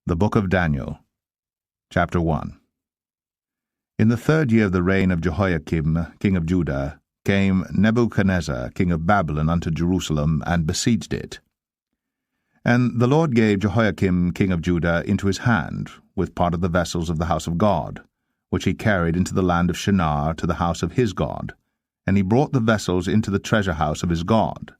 The Book of Daniel, Chapter 1. In the 3rd year of the reign of Jehoiakim, king of Judah, came Nebuchadnezzar, king of Babylon, unto Jerusalem, and besieged it. And the Lord gave Jehoiakim, king of Judah, into his hand, with part of the vessels of the house of God, which he carried into the land of Shinar to the house of his God, and he brought the vessels into the treasure house of his God.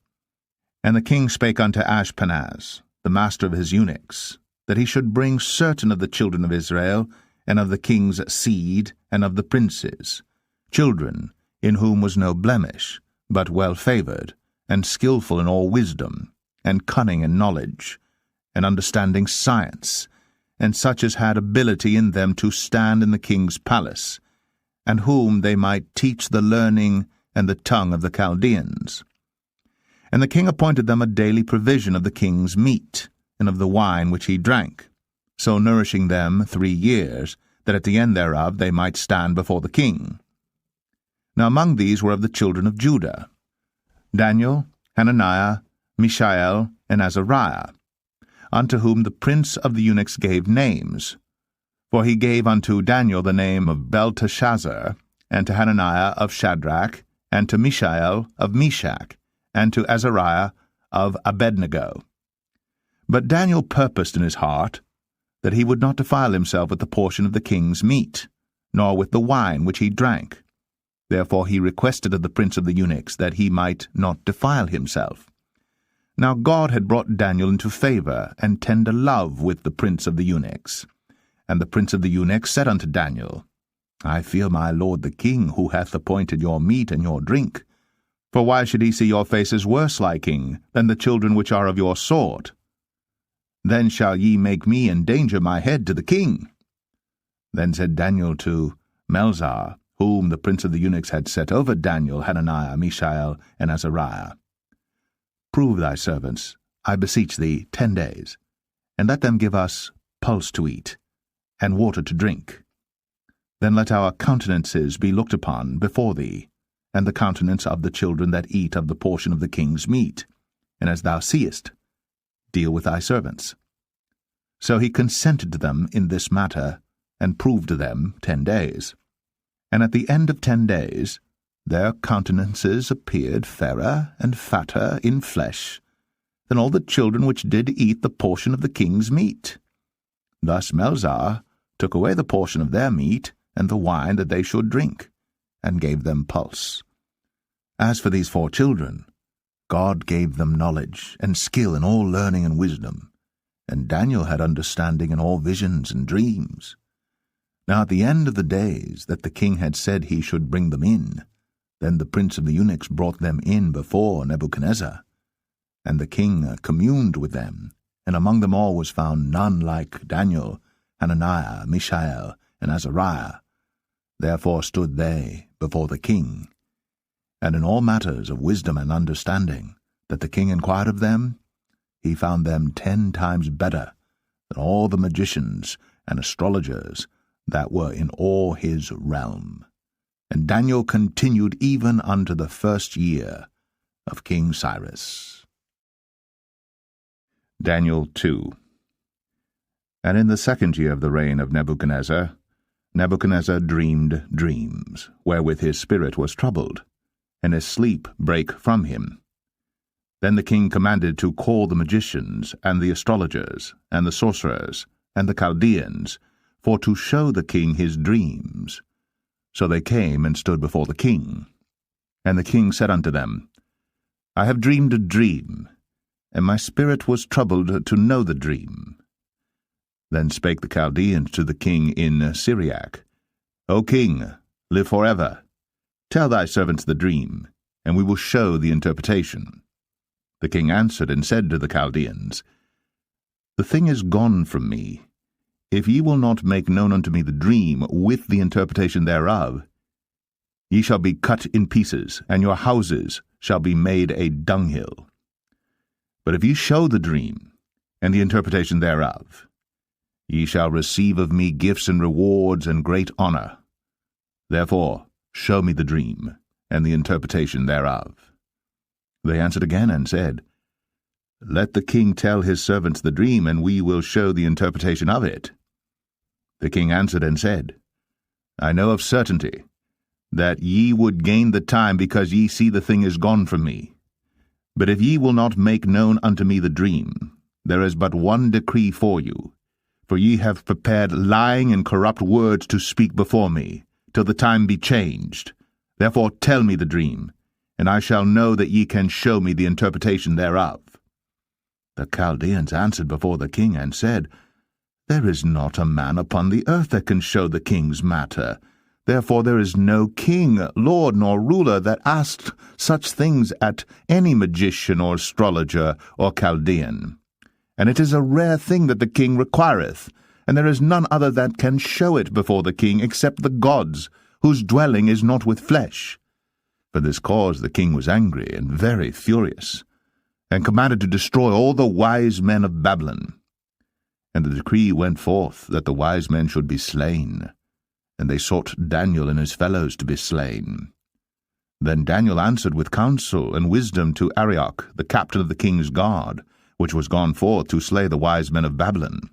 And the king spake unto Ashpenaz, the master of his eunuchs, that he should bring certain of the children of Israel, and of the king's seed, and of the princes, children in whom was no blemish, but well-favoured, and skillful in all wisdom, and cunning in knowledge, and understanding science, and such as had ability in them to stand in the king's palace, and whom they might teach the learning and the tongue of the Chaldeans. And the king appointed them a daily provision of the king's meat, and of the wine which he drank, so nourishing them 3 years, that at the end thereof they might stand before the king. Now among these were of the children of Judah, Daniel, Hananiah, Mishael, and Azariah, unto whom the prince of the eunuchs gave names. For he gave unto Daniel the name of Belteshazzar, and to Hananiah of Shadrach, and to Mishael of Meshach, and to Azariah of Abednego. But Daniel purposed in his heart that he would not defile himself with the portion of the king's meat, nor with the wine which he drank. Therefore he requested of the prince of the eunuchs that he might not defile himself. Now God had brought Daniel into favour and tender love with the prince of the eunuchs. And the prince of the eunuchs said unto Daniel, I fear my lord the king, who hath appointed your meat and your drink. For why should he see your faces worse liking than the children which are of your sort? Then shall ye make me endanger my head to the king. Then said Daniel to Melzar, whom the prince of the eunuchs had set over Daniel, Hananiah, Mishael, and Azariah, Prove thy servants, I beseech thee, 10 days, and let them give us pulse to eat, and water to drink. Then let our countenances be looked upon before thee, and the countenance of the children that eat of the portion of the king's meat, and as thou seest, deal with thy servants. So he consented to them in this matter, and proved to them 10 days. And at the end of 10 days, their countenances appeared fairer and fatter in flesh than all the children which did eat the portion of the king's meat. Thus Melzar took away the portion of their meat and the wine that they should drink, and gave them pulse. As for these 4 children, God gave them knowledge and skill in all learning and wisdom, and Daniel had understanding in all visions and dreams. Now at the end of the days that the king had said he should bring them in, then the prince of the eunuchs brought them in before Nebuchadnezzar. And the king communed with them, and among them all was found none like Daniel, Hananiah, Mishael, and Azariah. Therefore stood they before the king. And in all matters of wisdom and understanding that the king inquired of them, he found them 10 times better than all the magicians and astrologers that were in all his realm. And Daniel continued even unto the 1st year of King Cyrus. Daniel 2. And in the 2nd year of the reign of Nebuchadnezzar, Nebuchadnezzar dreamed dreams, wherewith his spirit was troubled, and his sleep brake from him. Then the king commanded to call the magicians, and the astrologers, and the sorcerers, and the Chaldeans, for to show the king his dreams. So they came and stood before the king. And the king said unto them, I have dreamed a dream, and my spirit was troubled to know the dream. Then spake the Chaldeans to the king in Syriac, O king, live forever. Tell thy servants the dream, and we will show the interpretation. The king answered and said to the Chaldeans, The thing is gone from me. If ye will not make known unto me the dream with the interpretation thereof, ye shall be cut in pieces, and your houses shall be made a dunghill. But if ye show the dream, and the interpretation thereof, ye shall receive of me gifts and rewards and great honour. Therefore show me the dream, and the interpretation thereof. They answered again and said, Let the king tell his servants the dream, and we will show the interpretation of it. The king answered and said, I know of certainty that ye would gain the time, because ye see the thing is gone from me. But if ye will not make known unto me the dream, there is but one decree for you, for ye have prepared lying and corrupt words to speak before me, till the time be changed. Therefore tell me the dream, and I shall know that ye can show me the interpretation thereof. The Chaldeans answered before the king and said, There is not a man upon the earth that can show the king's matter. Therefore there is no king, lord, nor ruler that asked such things at any magician or astrologer or Chaldean. And it is a rare thing that the king requireth, and there is none other that can show it before the king except the gods, whose dwelling is not with flesh. For this cause the king was angry and very furious, and commanded to destroy all the wise men of Babylon. And the decree went forth that the wise men should be slain, and they sought Daniel and his fellows to be slain. Then Daniel answered with counsel and wisdom to Arioch, the captain of the king's guard, which was gone forth to slay the wise men of Babylon.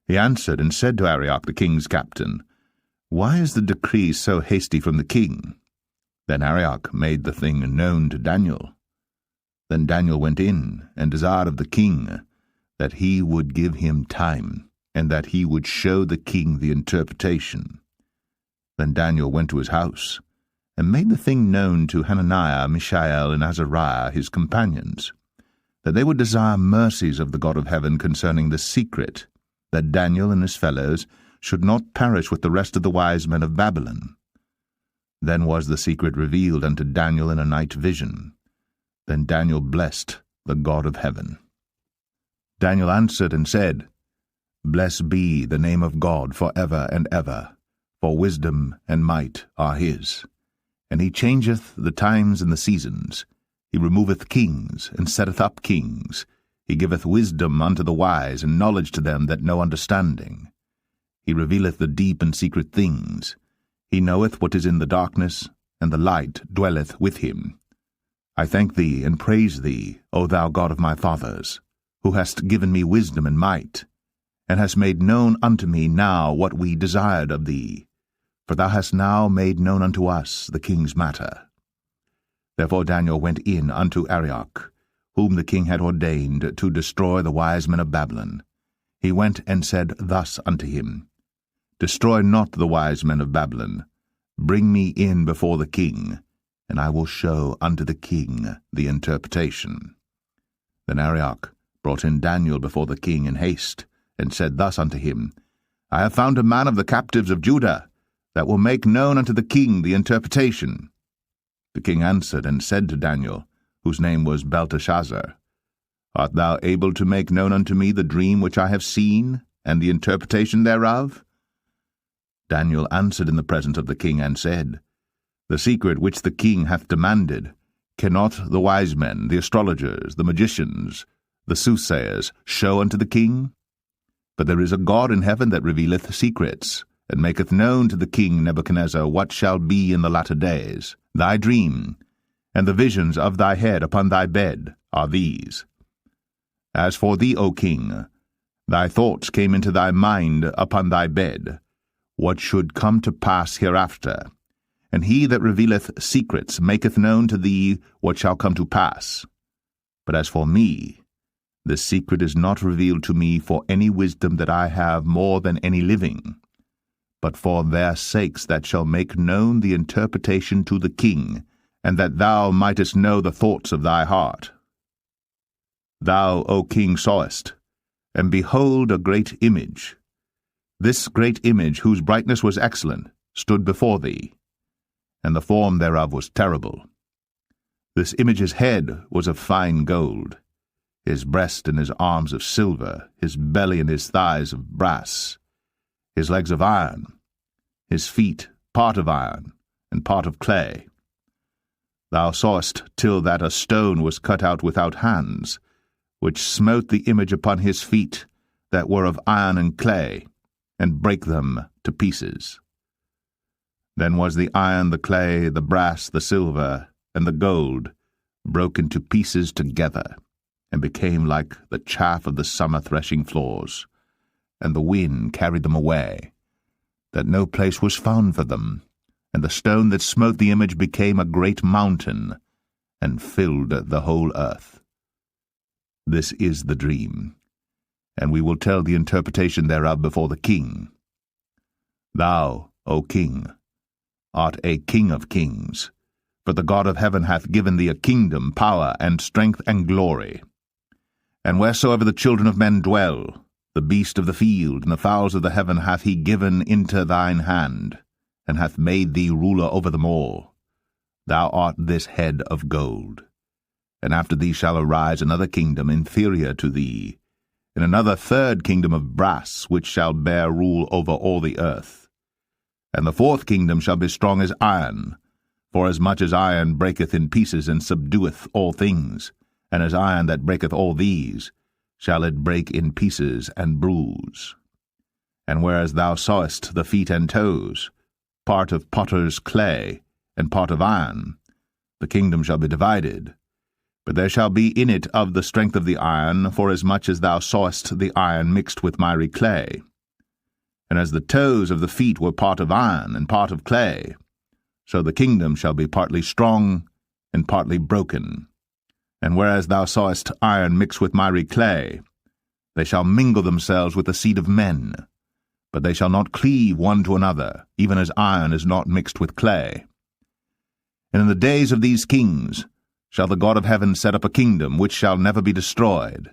He answered and said to Arioch, the king's captain, Why is the decree so hasty from the king? Then Arioch made the thing known to Daniel. Then Daniel went in and desired of the king that he would give him time, and that he would show the king the interpretation. Then Daniel went to his house, and made the thing known to Hananiah, Mishael, and Azariah, his companions, that they would desire mercies of the God of heaven concerning the secret, that Daniel and his fellows should not perish with the rest of the wise men of Babylon. Then was the secret revealed unto Daniel in a night vision. Then Daniel blessed the God of heaven. Daniel answered and said, Blessed be the name of God for ever and ever, for wisdom and might are his. And he changeth the times and the seasons. He removeth kings, and setteth up kings. He giveth wisdom unto the wise, and knowledge to them that know understanding. He revealeth the deep and secret things. He knoweth what is in the darkness, and the light dwelleth with him. I thank thee and praise thee, O thou God of my fathers, who hast given me wisdom and might, and hast made known unto me now what we desired of thee. For thou hast now made known unto us the king's matter. Therefore Daniel went in unto Arioch, whom the king had ordained to destroy the wise men of Babylon. He went and said thus unto him, Destroy not the wise men of Babylon. Bring me in before the king, and I will show unto the king the interpretation. Then Arioch brought in Daniel before the king in haste, and said thus unto him, I have found a man of the captives of Judah, that will make known unto the king the interpretation. The king answered and said to Daniel, whose name was Belteshazzar, Art thou able to make known unto me the dream which I have seen, and the interpretation thereof? Daniel answered in the presence of the king, and said, The secret which the king hath demanded, cannot the wise men, the astrologers, the magicians, the soothsayers, show unto the king? But there is a God in heaven that revealeth secrets, and maketh known to the king Nebuchadnezzar what shall be in the latter days. Thy dream, and the visions of thy head upon thy bed, are these. As for thee, O king, thy thoughts came into thy mind upon thy bed, what should come to pass hereafter. And he that revealeth secrets maketh known to thee what shall come to pass. But as for me, the secret is not revealed to me for any wisdom that I have more than any living, but for their sakes that shall make known the interpretation to the king, and that thou mightest know the thoughts of thy heart. Thou, O king, sawest, and behold a great image. This great image, whose brightness was excellent, stood before thee, and the form thereof was terrible. This image's head was of fine gold, his breast and his arms of silver, his belly and his thighs of brass, his legs of iron, his feet part of iron, and part of clay. Thou sawest till that a stone was cut out without hands, which smote the image upon his feet, that were of iron and clay, and brake them to pieces. Then was the iron, the clay, the brass, the silver, and the gold broken to pieces together, and became like the chaff of the summer threshing floors, and the wind carried them away, that no place was found for them, and the stone that smote the image became a great mountain, and filled the whole earth. This is the dream, and we will tell the interpretation thereof before the king. Thou, O king, art a king of kings, for the God of heaven hath given thee a kingdom, power, and strength, and glory. And wheresoever the children of men dwell, the beast of the field and the fowls of the heaven hath he given into thine hand, and hath made thee ruler over them all. Thou art this head of gold. And after thee shall arise another kingdom inferior to thee, and another third kingdom of brass, which shall bear rule over all the earth. And the fourth kingdom shall be strong as iron, for as much as iron breaketh in pieces and subdueth all things, and as iron that breaketh all these, shall it break in pieces and bruise. And whereas thou sawest the feet and toes, part of potter's clay, and part of iron, the kingdom shall be divided. But there shall be in it of the strength of the iron, forasmuch as thou sawest the iron mixed with miry clay. And as the toes of the feet were part of iron and part of clay, so the kingdom shall be partly strong and partly broken. And whereas thou sawest iron mixed with miry clay, they shall mingle themselves with the seed of men, but they shall not cleave one to another, even as iron is not mixed with clay. And in the days of these kings shall the God of heaven set up a kingdom which shall never be destroyed.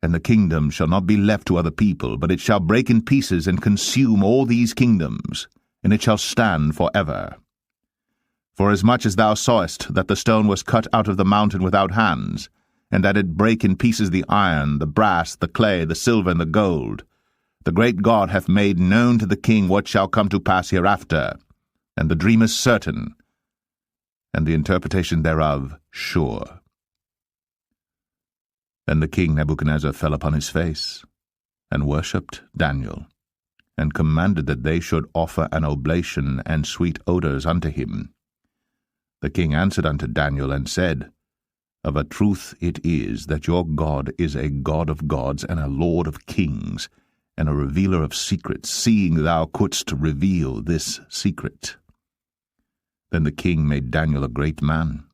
And the kingdom shall not be left to other people, but it shall break in pieces and consume all these kingdoms, and it shall stand for ever. Forasmuch as thou sawest that the stone was cut out of the mountain without hands, and that it brake in pieces the iron, the brass, the clay, the silver, and the gold, the great God hath made known to the king what shall come to pass hereafter, and the dream is certain, and the interpretation thereof sure. Then the king Nebuchadnezzar fell upon his face, and worshipped Daniel, and commanded that they should offer an oblation and sweet odours unto him. The king answered unto Daniel, and said, Of a truth it is that your God is a God of gods, and a Lord of kings, and a revealer of secrets, seeing thou couldst reveal this secret. Then the king made Daniel a great man,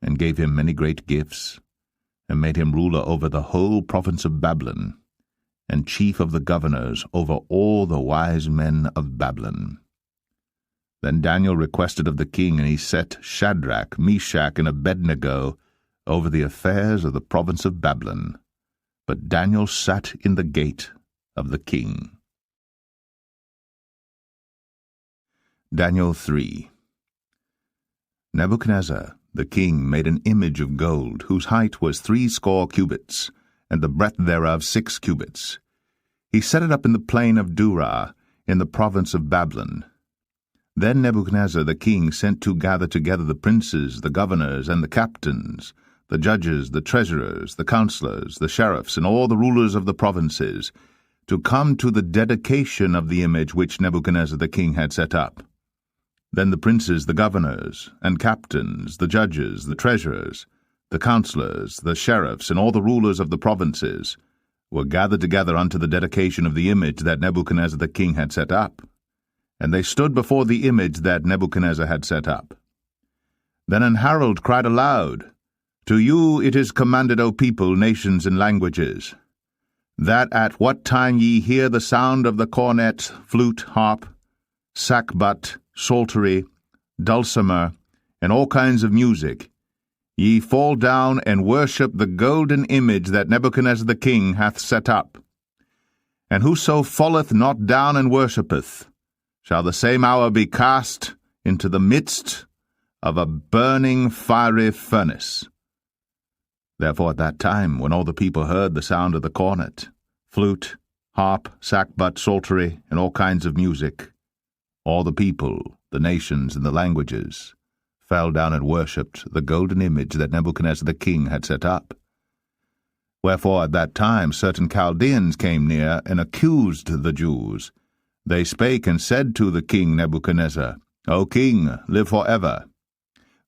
and gave him many great gifts, and made him ruler over the whole province of Babylon, and chief of the governors over all the wise men of Babylon. Then Daniel requested of the king, and he set Shadrach, Meshach, and Abednego over the affairs of the province of Babylon. But Daniel sat in the gate of the king. Daniel 3. Nebuchadnezzar the king made an image of gold, whose height was 60 cubits, and the breadth thereof 6 cubits. He set it up in the plain of Dura, in the province of Babylon. Then Nebuchadnezzar the king sent to gather together the princes, the governors, and the captains, the judges, the treasurers, the counselors, the sheriffs, and all the rulers of the provinces, to come to the dedication of the image which Nebuchadnezzar the king had set up. Then the princes, the governors, and captains, the judges, the treasurers, the counselors, the sheriffs, and all the rulers of the provinces were gathered together unto the dedication of the image that Nebuchadnezzar the king had set up. And they stood before the image that Nebuchadnezzar had set up. Then an herald cried aloud, To you it is commanded, O people, nations, and languages, that at what time ye hear the sound of the cornet, flute, harp, sackbut, psaltery, dulcimer, and all kinds of music, ye fall down and worship the golden image that Nebuchadnezzar the king hath set up. And whoso falleth not down and worshippeth, shall the same hour be cast into the midst of a burning fiery furnace. Therefore at that time, when all the people heard the sound of the cornet, flute, harp, sackbut, psaltery, and all kinds of music, all the people, the nations, and the languages fell down and worshipped the golden image that Nebuchadnezzar the king had set up. Wherefore at that time certain Chaldeans came near and accused the Jews. They spake and said to the king Nebuchadnezzar, O king, live for ever.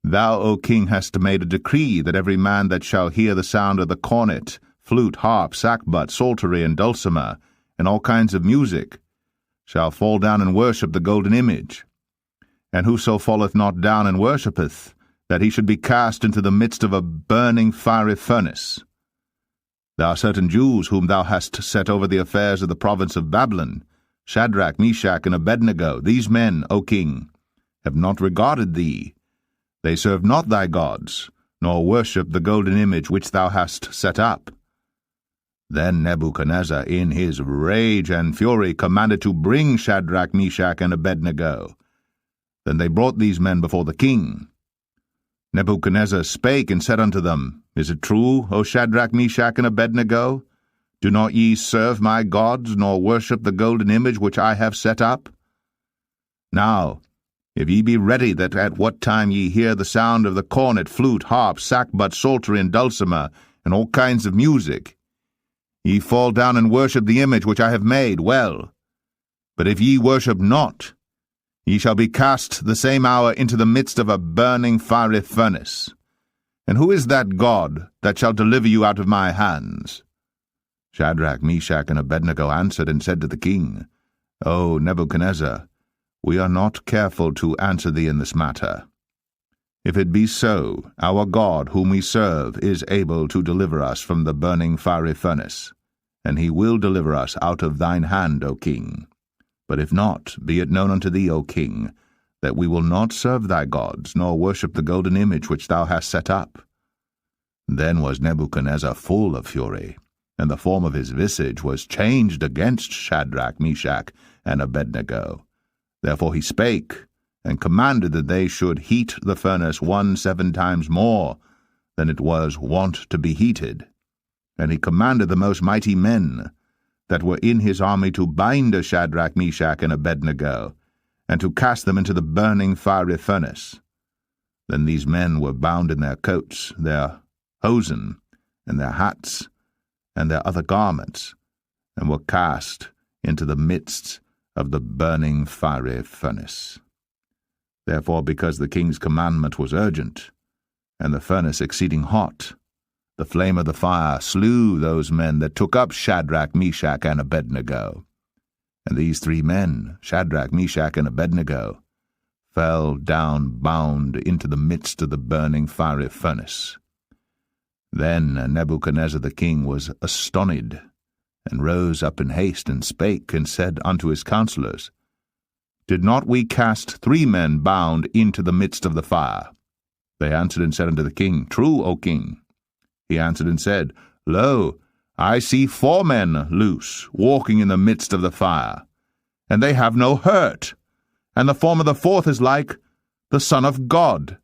Thou, O king, hast made a decree that every man that shall hear the sound of the cornet, flute, harp, sackbut, psaltery, and dulcimer, and all kinds of music, shall fall down and worship the golden image. And whoso falleth not down and worshippeth, that he should be cast into the midst of a burning fiery furnace. There are certain Jews whom thou hast set over the affairs of the province of Babylon, Shadrach, Meshach, and Abednego. These men, O king, have not regarded thee. They serve not thy gods, nor worship the golden image which thou hast set up. Then Nebuchadnezzar, in his rage and fury, commanded to bring Shadrach, Meshach, and Abednego. Then they brought these men before the king. Nebuchadnezzar spake and said unto them, Is it true, O Shadrach, Meshach, and Abednego? Do not ye serve my gods, nor worship the golden image which I have set up? Now, if ye be ready that at what time ye hear the sound of the cornet, flute, harp, sackbut, psaltery, and dulcimer, and all kinds of music, ye fall down and worship the image which I have made, well. But if ye worship not, ye shall be cast the same hour into the midst of a burning fiery furnace. And who is that God that shall deliver you out of my hands? Shadrach, Meshach, and Abednego answered and said to the king, O Nebuchadnezzar, we are not careful to answer thee in this matter. If it be so, our God whom we serve is able to deliver us from the burning fiery furnace, and he will deliver us out of thine hand, O king. But if not, be it known unto thee, O king, that we will not serve thy gods, nor worship the golden image which thou hast set up. Then was Nebuchadnezzar full of fury, and the form of his visage was changed against Shadrach, Meshach, and Abednego. Therefore he spake, and commanded that they should heat the furnace 17 times more than it was wont to be heated. And he commanded the most mighty men that were in his army to bind Shadrach, Meshach, and Abednego, and to cast them into the burning fiery furnace. Then these men were bound in their coats, their hosen, and their hats, and their other garments, and were cast into the midst of the burning fiery furnace. Therefore, because the king's commandment was urgent, and the furnace exceeding hot, the flame of the fire slew those men that took up Shadrach, Meshach, and Abednego. And these 3 men, Shadrach, Meshach, and Abednego, fell down bound into the midst of the burning fiery furnace. Then Nebuchadnezzar the king was astonished, and rose up in haste, and spake, and said unto his counselors, Did not we cast 3 men bound into the midst of the fire? They answered and said unto the king, True, O king. He answered and said, Lo, I see 4 men loose, walking in the midst of the fire, and they have no hurt, and the form of the 4th is like the Son of God.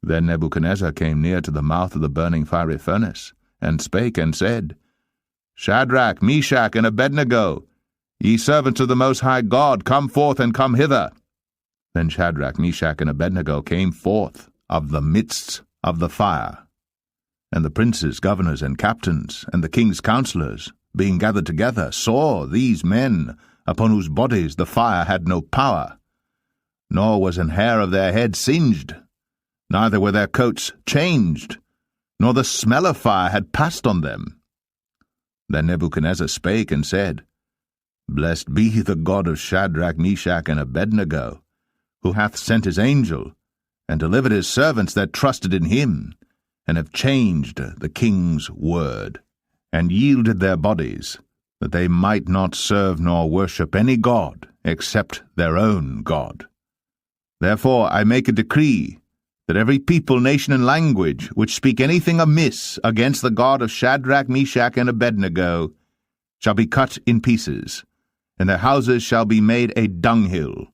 Then Nebuchadnezzar came near to the mouth of the burning fiery furnace, and spake and said, Shadrach, Meshach, and Abednego, ye servants of the Most High God, come forth and come hither. Then Shadrach, Meshach, and Abednego came forth of the midst of the fire. And the princes, governors, and captains, and the king's counselors, being gathered together, saw these men, upon whose bodies the fire had no power, nor was an hair of their head singed, neither were their coats changed, nor the smell of fire had passed on them. Then Nebuchadnezzar spake and said, Blessed be the God of Shadrach, Meshach, and Abednego, who hath sent his angel, and delivered his servants that trusted in him, and have changed the king's word, and yielded their bodies, that they might not serve nor worship any god except their own God. Therefore I make a decree, that every people, nation, and language which speak anything amiss against the God of Shadrach, Meshach, and Abednego shall be cut in pieces, and their houses shall be made a dunghill,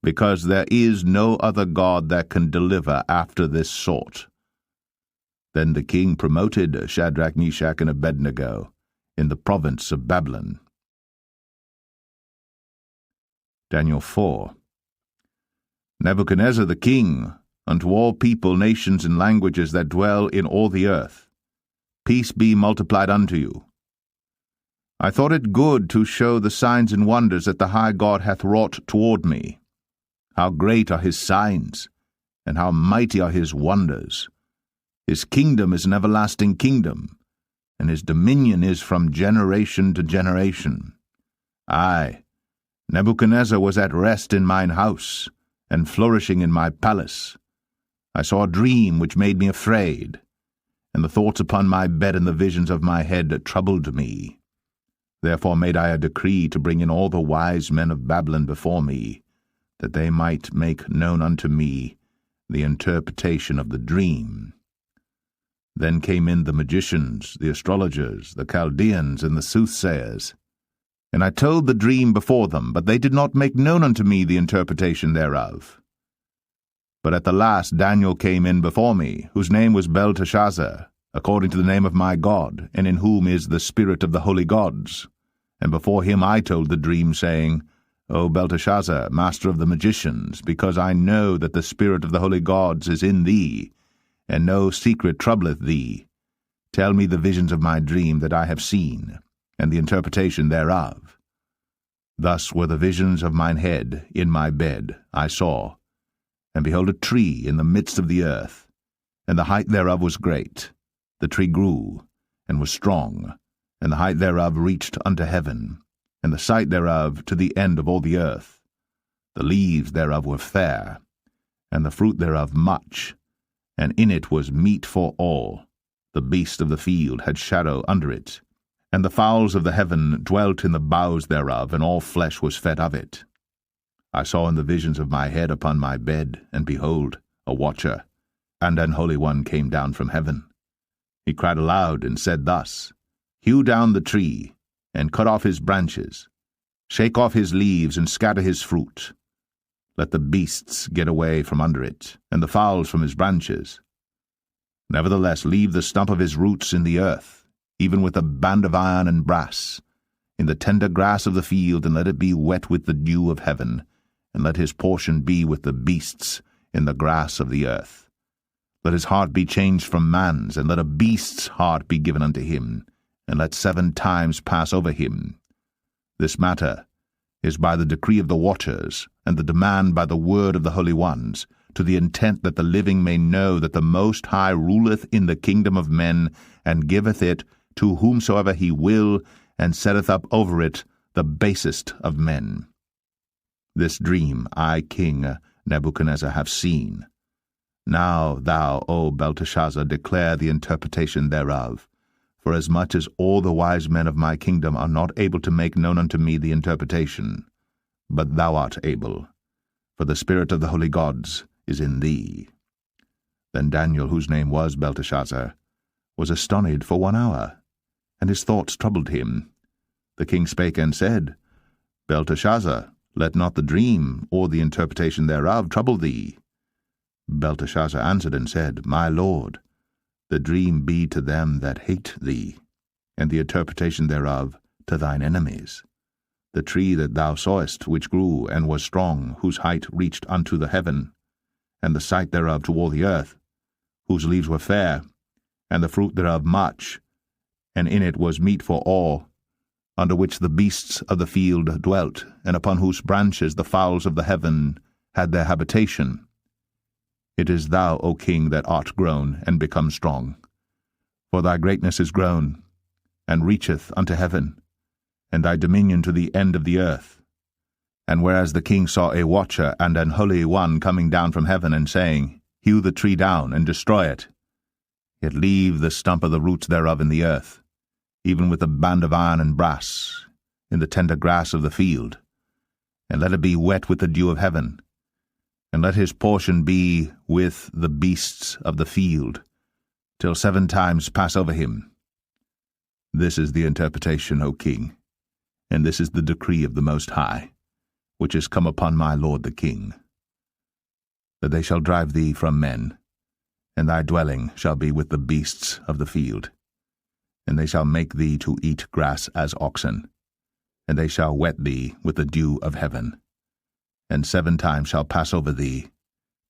because there is no other God that can deliver after this sort. Then the king promoted Shadrach, Meshach, and Abednego in the province of Babylon. Daniel 4. Nebuchadnezzar the king, unto all people, nations, and languages that dwell in all the earth, peace be multiplied unto you. I thought it good to show the signs and wonders that the high God hath wrought toward me. How great are his signs, and how mighty are his wonders. His kingdom is an everlasting kingdom, and his dominion is from generation to generation. I, Nebuchadnezzar, was at rest in mine house, and flourishing in my palace. I saw a dream which made me afraid, and the thoughts upon my bed and the visions of my head troubled me. Therefore made I a decree to bring in all the wise men of Babylon before me, that they might make known unto me the interpretation of the dream. Then came in the magicians, the astrologers, the Chaldeans, and the soothsayers. And I told the dream before them, but they did not make known unto me the interpretation thereof. But at the last Daniel came in before me, whose name was Belteshazzar, according to the name of my God, and in whom is the spirit of the holy gods. And before him I told the dream, saying, O Belteshazzar, master of the magicians, because I know that the spirit of the holy gods is in thee, and no secret troubleth thee, tell me the visions of my dream that I have seen, and the interpretation thereof. Thus were the visions of mine head in my bed, I saw, and behold a tree in the midst of the earth, and the height thereof was great. The tree grew, and was strong, and the height thereof reached unto heaven, and the sight thereof to the end of all the earth. The leaves thereof were fair, and the fruit thereof much, and in it was meat for all. The beast of the field had shadow under it, and the fowls of the heaven dwelt in the boughs thereof, and all flesh was fed of it. I saw in the visions of my head upon my bed, and behold, a watcher, and an holy one came down from heaven. He cried aloud, and said thus, Hew down the tree, and cut off his branches, shake off his leaves, and scatter his fruit. Let the beasts get away from under it, and the fowls from his branches. Nevertheless leave the stump of his roots in the earth, even with a band of iron and brass, in the tender grass of the field, and let it be wet with the dew of heaven, and let his portion be with the beasts in the grass of the earth. Let his heart be changed from man's, and let a beast's heart be given unto him, and let 7 times pass over him. This matter is by the decree of the watchers, and the demand by the word of the holy ones, to the intent that the living may know that the Most High ruleth in the kingdom of men, and giveth it to whomsoever he will, and setteth up over it the basest of men. This dream I, King Nebuchadnezzar, have seen. Now thou, O Belteshazzar, declare the interpretation thereof, for as much as all the wise men of my kingdom are not able to make known unto me the interpretation, but thou art able, for the spirit of the holy gods is in thee. Then Daniel, whose name was Belteshazzar, was astonished for 1 hour, and his thoughts troubled him. The king spake and said, Belteshazzar, let not the dream or the interpretation thereof trouble thee. Belteshazzar answered and said, My lord, the dream be to them that hate thee, and the interpretation thereof to thine enemies. The tree that thou sawest, which grew and was strong, whose height reached unto the heaven, and the sight thereof to all the earth, whose leaves were fair, and the fruit thereof much, and in it was meat for all, under which the beasts of the field dwelt, and upon whose branches the fowls of the heaven had their habitation. It is thou, O king, that art grown and become strong. For thy greatness is grown, and reacheth unto heaven, and thy dominion to the end of the earth. And whereas the king saw a watcher and an holy one coming down from heaven, and saying, Hew the tree down, and destroy it, yet leave the stump of the roots thereof in the earth, even with a band of iron and brass, in the tender grass of the field, and let it be wet with the dew of heaven, and let his portion be with the beasts of the field, till 7 times pass over him. This is the interpretation, O king, and this is the decree of the Most High, which is come upon my lord the king, that they shall drive thee from men, and thy dwelling shall be with the beasts of the field, and they shall make thee to eat grass as oxen, and they shall wet thee with the dew of heaven, and 7 times shall pass over thee,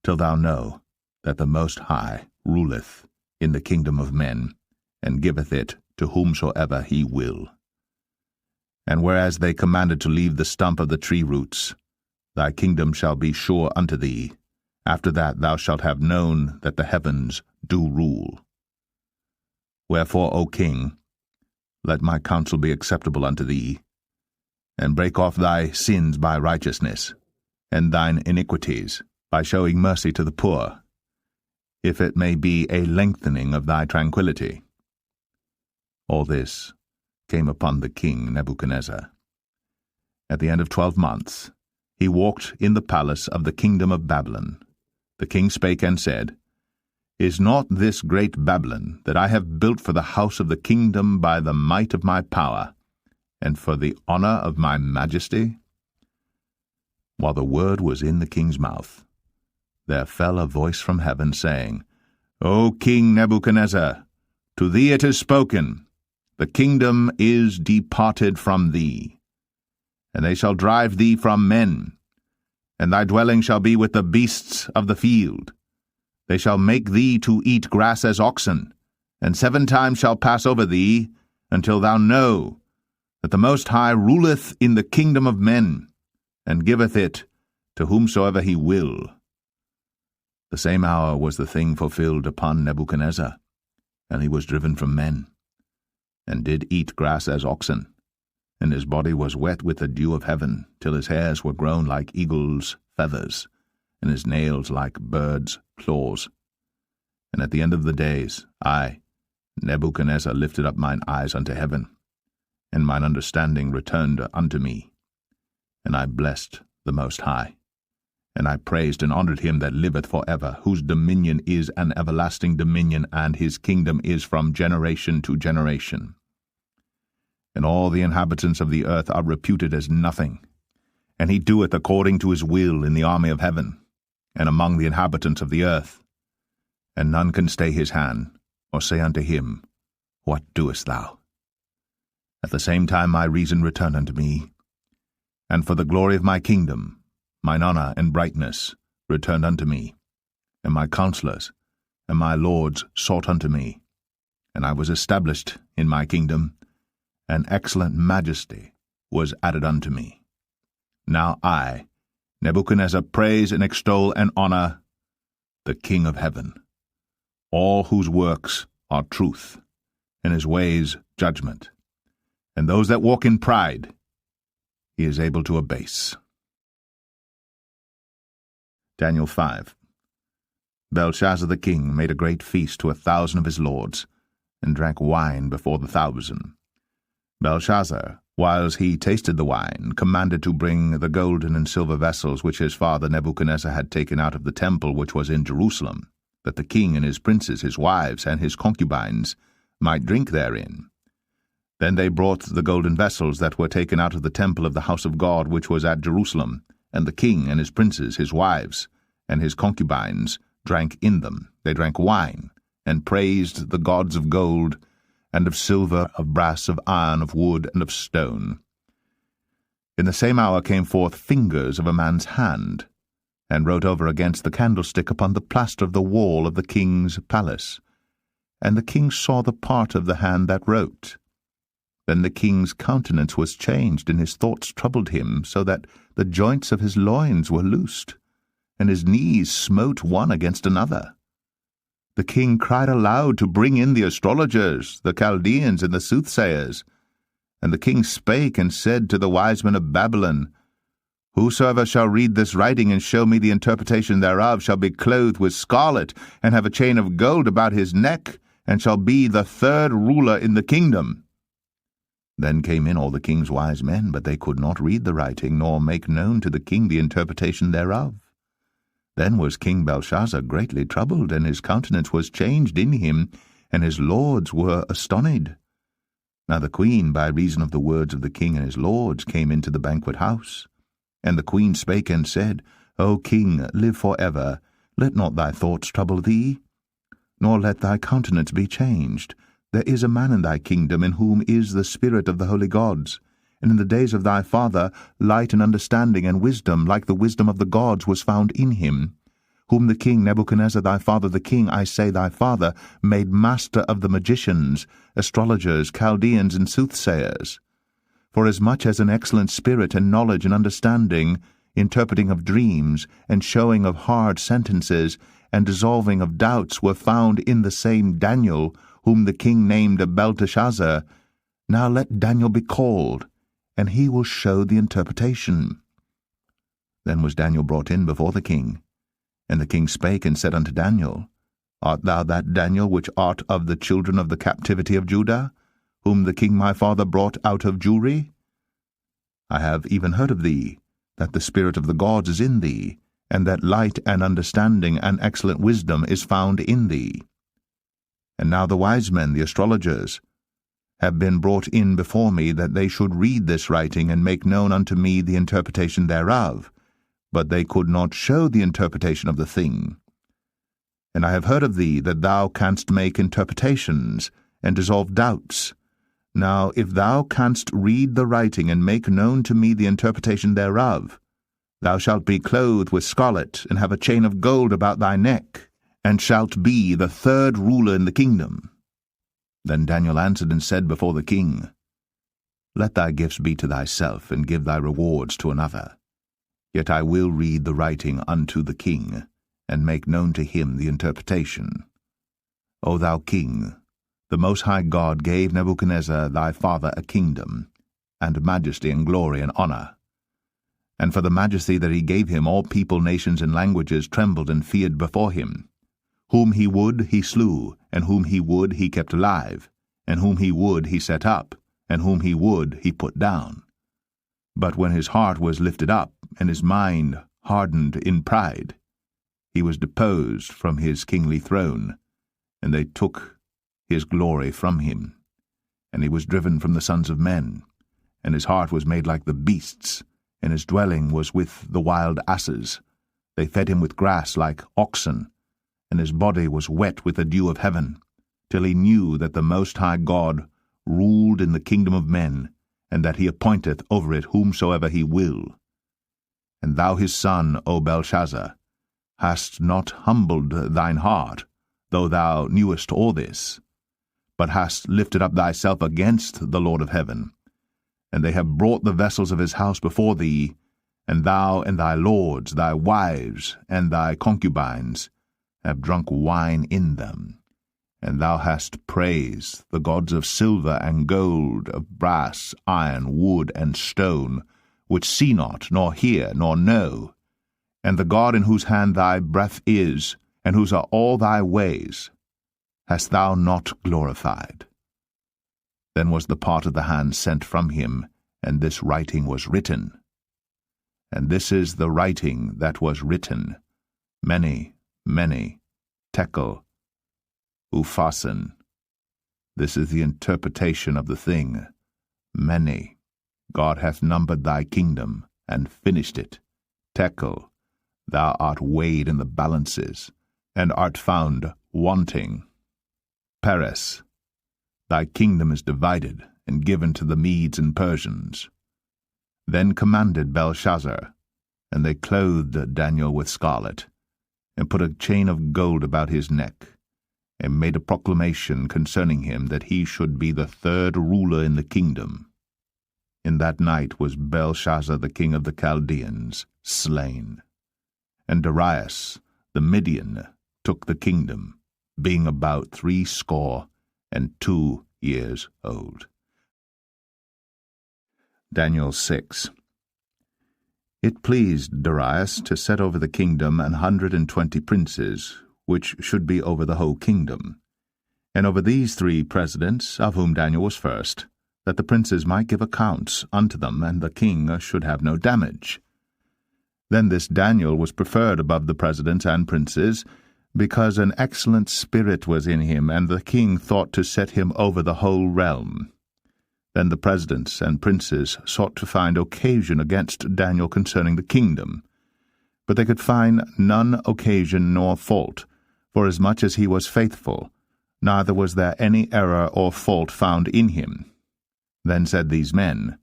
till thou know that the Most High ruleth in the kingdom of men, and giveth it to whomsoever he will. And whereas they commanded to leave the stump of the tree roots, thy kingdom shall be sure unto thee, After that thou shalt have known that the heavens do rule. Wherefore, O king, let my counsel be acceptable unto thee, and break off thy sins by righteousness, and thine iniquities by showing mercy to the poor, if it may be a lengthening of thy tranquillity. All this came upon the king Nebuchadnezzar. At the end of 12 months, he walked in the palace of the kingdom of Babylon. The king spake and said, Is not this great Babylon, that I have built for the house of the kingdom by the might of my power, and for the honor of my majesty? While the word was in the king's mouth, there fell a voice from heaven, saying, O King Nebuchadnezzar, to thee it is spoken, the kingdom is departed from thee, and they shall drive thee from men, and thy dwelling shall be with the beasts of the field. They shall make thee to eat grass as oxen, and 7 times shall pass over thee, until thou know that the Most High ruleth in the kingdom of men, and giveth it to whomsoever he will. The same hour was the thing fulfilled upon Nebuchadnezzar, and he was driven from men, and did eat grass as oxen, and his body was wet with the dew of heaven, till his hairs were grown like eagles' feathers, and his nails like birds' claws. And at the end of the days, I, Nebuchadnezzar, lifted up mine eyes unto heaven, and mine understanding returned unto me. And I blessed the Most High, and I praised and honored him that liveth for ever, whose dominion is an everlasting dominion, and his kingdom is from generation to generation. And all the inhabitants of the earth are reputed as nothing, and he doeth according to his will in the army of heaven, and among the inhabitants of the earth. And none can stay his hand, or say unto him, What doest thou? At the same time my reason returned unto me, and for the glory of my kingdom, mine honor and brightness returned unto me, and my counselors and my lords sought unto me, and I was established in my kingdom, and excellent majesty was added unto me. Now I, Nebuchadnezzar, praise and extol and honor the King of heaven, all whose works are truth, and his ways judgment, and those that walk in pride he is able to abase. Daniel 5. Belshazzar the king made a great feast to 1,000 of his lords, and drank wine before the 1,000. Belshazzar, whiles he tasted the wine, commanded to bring the golden and silver vessels which his father Nebuchadnezzar had taken out of the temple which was in Jerusalem, that the king and his princes, his wives, and his concubines might drink therein. Then they brought the golden vessels that were taken out of the temple of the house of God which was at Jerusalem, and the king and his princes, his wives, and his concubines drank in them. They drank wine, and praised the gods of gold, and of silver, of brass, of iron, of wood, and of stone. In the same hour came forth fingers of a man's hand, and wrote over against the candlestick upon the plaster of the wall of the king's palace. And the king saw the part of the hand that wrote. Then the king's countenance was changed, and his thoughts troubled him, so that the joints of his loins were loosed, and his knees smote one against another. The king cried aloud to bring in the astrologers, the Chaldeans, and the soothsayers. And the king spake and said to the wise men of Babylon, Whosoever shall read this writing and show me the interpretation thereof shall be clothed with scarlet, and have a chain of gold about his neck, and shall be the 3rd ruler in the kingdom. Then came in all the king's wise men, but they could not read the writing, nor make known to the king the interpretation thereof. Then was King Belshazzar greatly troubled, and his countenance was changed in him, and his lords were astonished. Now the queen, by reason of the words of the king and his lords, came into the banquet house. And the queen spake and said, O king, live for ever. Let not thy thoughts trouble thee, nor let thy countenance be changed. There is a man in thy kingdom in whom is the spirit of the holy gods. And in the days of thy father light and understanding and wisdom, like the wisdom of the gods, was found in him, whom the king Nebuchadnezzar thy father, the king, I say thy father, made master of the magicians, astrologers, Chaldeans, and soothsayers. For as much as an excellent spirit and knowledge and understanding interpreting of dreams, and showing of hard sentences, and dissolving of doubts were found in the same Daniel, whom the king named Belteshazzar. Now let Daniel be called, and he will show the interpretation. Then was Daniel brought in before the king. And the king spake and said unto Daniel, Art thou that Daniel which art of the children of the captivity of Judah, whom the king my father brought out of Jewry? I have even heard of thee, that the spirit of the gods is in thee, and that light and understanding and excellent wisdom is found in thee. And now the wise men, the astrologers, have been brought in before me, that they should read this writing, and make known unto me the interpretation thereof, but they could not show the interpretation of the thing. And I have heard of thee, that thou canst make interpretations, and dissolve doubts. Now if thou canst read the writing, and make known to me the interpretation thereof, thou shalt be clothed with scarlet, and have a chain of gold about thy neck, and shalt be the third ruler in the kingdom. Then Daniel answered and said before the king, Let thy gifts be to thyself, and give thy rewards to another. Yet I will read the writing unto the king, and make known to him the interpretation. O thou king, the Most High God gave Nebuchadnezzar thy father a kingdom, and majesty, and glory, and honor. And for the majesty that he gave him, all people, nations, and languages trembled and feared before him. Whom he would he slew, and whom he would he kept alive, and whom he would he set up, and whom he would he put down. But when his heart was lifted up, and his mind hardened in pride, he was deposed from his kingly throne, and they took his glory from him. And he was driven from the sons of men, and his heart was made like the beasts, and his dwelling was with the wild asses. They fed him with grass like oxen, and his body was wet with the dew of heaven, till he knew that the Most High God ruled in the kingdom of men, and that he appointeth over it whomsoever he will. And thou his son, O Belshazzar, hast not humbled thine heart, though thou knewest all this, but hast lifted up thyself against the Lord of heaven. And they have brought the vessels of his house before thee, and thou and thy lords, thy wives, and thy concubines, have drunk wine in them. And thou hast praised the gods of silver and gold, of brass, iron, wood, and stone, which see not, nor hear, nor know, and the God in whose hand thy breath is, and whose are all thy ways, hast thou not glorified. Then was the part of the hand sent from him, and this writing was written. And this is the writing that was written, many, tekel, upharsin. This is the interpretation of the thing, many. God hath numbered thy kingdom, and finished it. Tekel, thou art weighed in the balances, and art found wanting. Peres, thy kingdom is divided, and given to the Medes and Persians. Then commanded Belshazzar, and they clothed Daniel with scarlet, and put a chain of gold about his neck, and made a proclamation concerning him, that he should be the third ruler in the kingdom. In that night was Belshazzar the king of the Chaldeans slain. And Darius the Median took the kingdom, being about 62 years old. Daniel 6. It pleased Darius to set over the kingdom 120 princes, which should be over the whole kingdom, and over these 3 presidents, of whom Daniel was first, that the princes might give accounts unto them, and the king should have no damage. Then this Daniel was preferred above the presidents and princes, because an excellent spirit was in him, and the king thought to set him over the whole realm. Then the presidents and princes sought to find occasion against Daniel concerning the kingdom, but they could find none occasion nor fault, forasmuch as he was faithful, neither was there any error or fault found in him. Then said these men,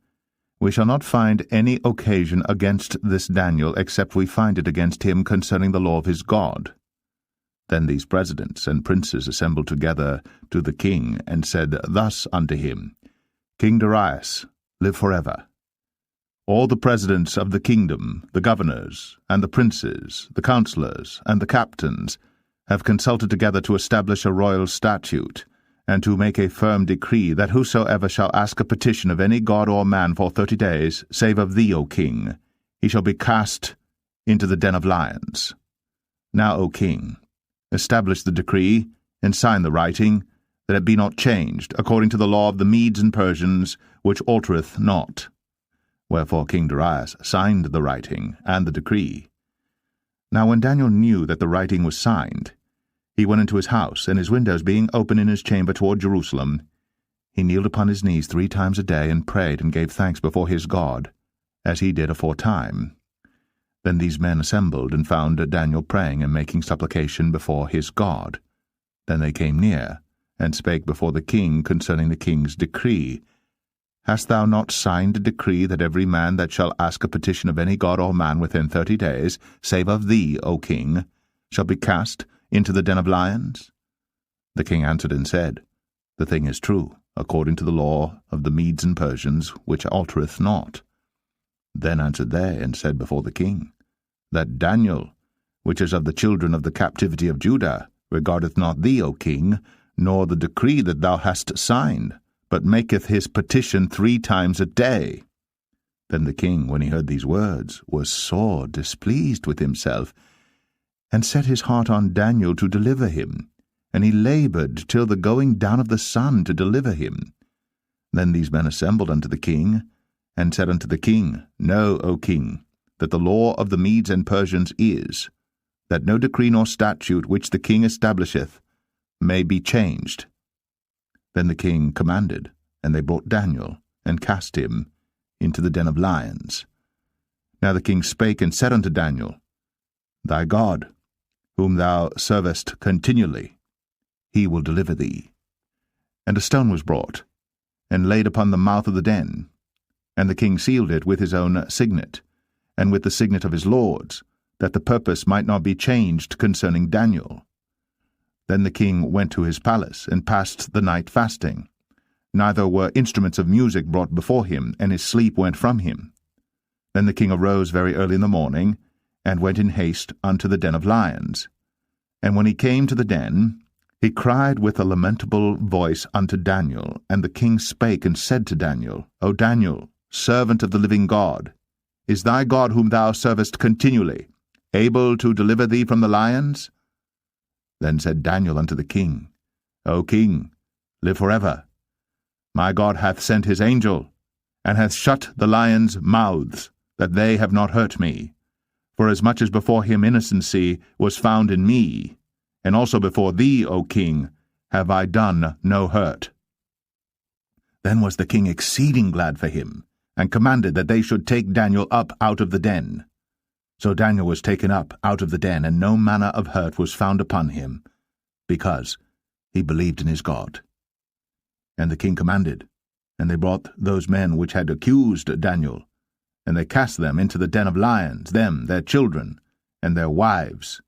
We shall not find any occasion against this Daniel, except we find it against him concerning the law of his God. Then these presidents and princes assembled together to the king, and said thus unto him, King Darius, live forever. All the presidents of the kingdom, the governors, and the princes, the counselors, and the captains, have consulted together to establish a royal statute, and to make a firm decree that whosoever shall ask a petition of any god or man for 30 days, save of thee, O king, he shall be cast into the den of lions. Now, O king, establish the decree, and sign the writing, that it be not changed, according to the law of the Medes and Persians, which altereth not. Wherefore King Darius signed the writing and the decree. Now when Daniel knew that the writing was signed, he went into his house, and his windows being open in his chamber toward Jerusalem, he kneeled upon his knees 3 times a day, and prayed and gave thanks before his God, as he did aforetime. Then these men assembled, and found Daniel praying and making supplication before his God. Then they came near, and spake before the king concerning the king's decree. Hast thou not signed a decree that every man that shall ask a petition of any god or man within 30 days, save of thee, O king, shall be cast into the den of lions? The king answered and said, The thing is true, according to the law of the Medes and Persians, which altereth not. Then answered they, and said before the king, That Daniel, which is of the children of the captivity of Judah, regardeth not thee, O king, nor the decree that thou hast signed, but maketh his petition 3 times a day. Then the king, when he heard these words, was sore displeased with himself, and set his heart on Daniel to deliver him, and he laboured till the going down of the sun to deliver him. Then these men assembled unto the king, and said unto the king, Know, O king, that the law of the Medes and Persians is, that no decree nor statute which the king establisheth may be changed. Then the king commanded, and they brought Daniel, and cast him into the den of lions. Now the king spake and said unto Daniel, Thy God, whom thou servest continually, he will deliver thee. And a stone was brought, and laid upon the mouth of the den, and the king sealed it with his own signet, and with the signet of his lords, that the purpose might not be changed concerning Daniel. Then the king went to his palace, and passed the night fasting. Neither were instruments of music brought before him, and his sleep went from him. Then the king arose very early in the morning, and went in haste unto the den of lions. And when he came to the den, he cried with a lamentable voice unto Daniel. And the king spake and said to Daniel, O Daniel, servant of the living God, is thy God whom thou servest continually able to deliver thee from the lions? Then said Daniel unto the king, O king, live forever. My God hath sent his angel, and hath shut the lions' mouths, that they have not hurt me. Forasmuch as before him innocency was found in me, and also before thee, O king, have I done no hurt. Then was the king exceeding glad for him, and commanded that they should take Daniel up out of the den. So Daniel was taken up out of the den, and no manner of hurt was found upon him, because he believed in his God. And the king commanded, and they brought those men which had accused Daniel, and they cast them into the den of lions, them, their children, and their wives.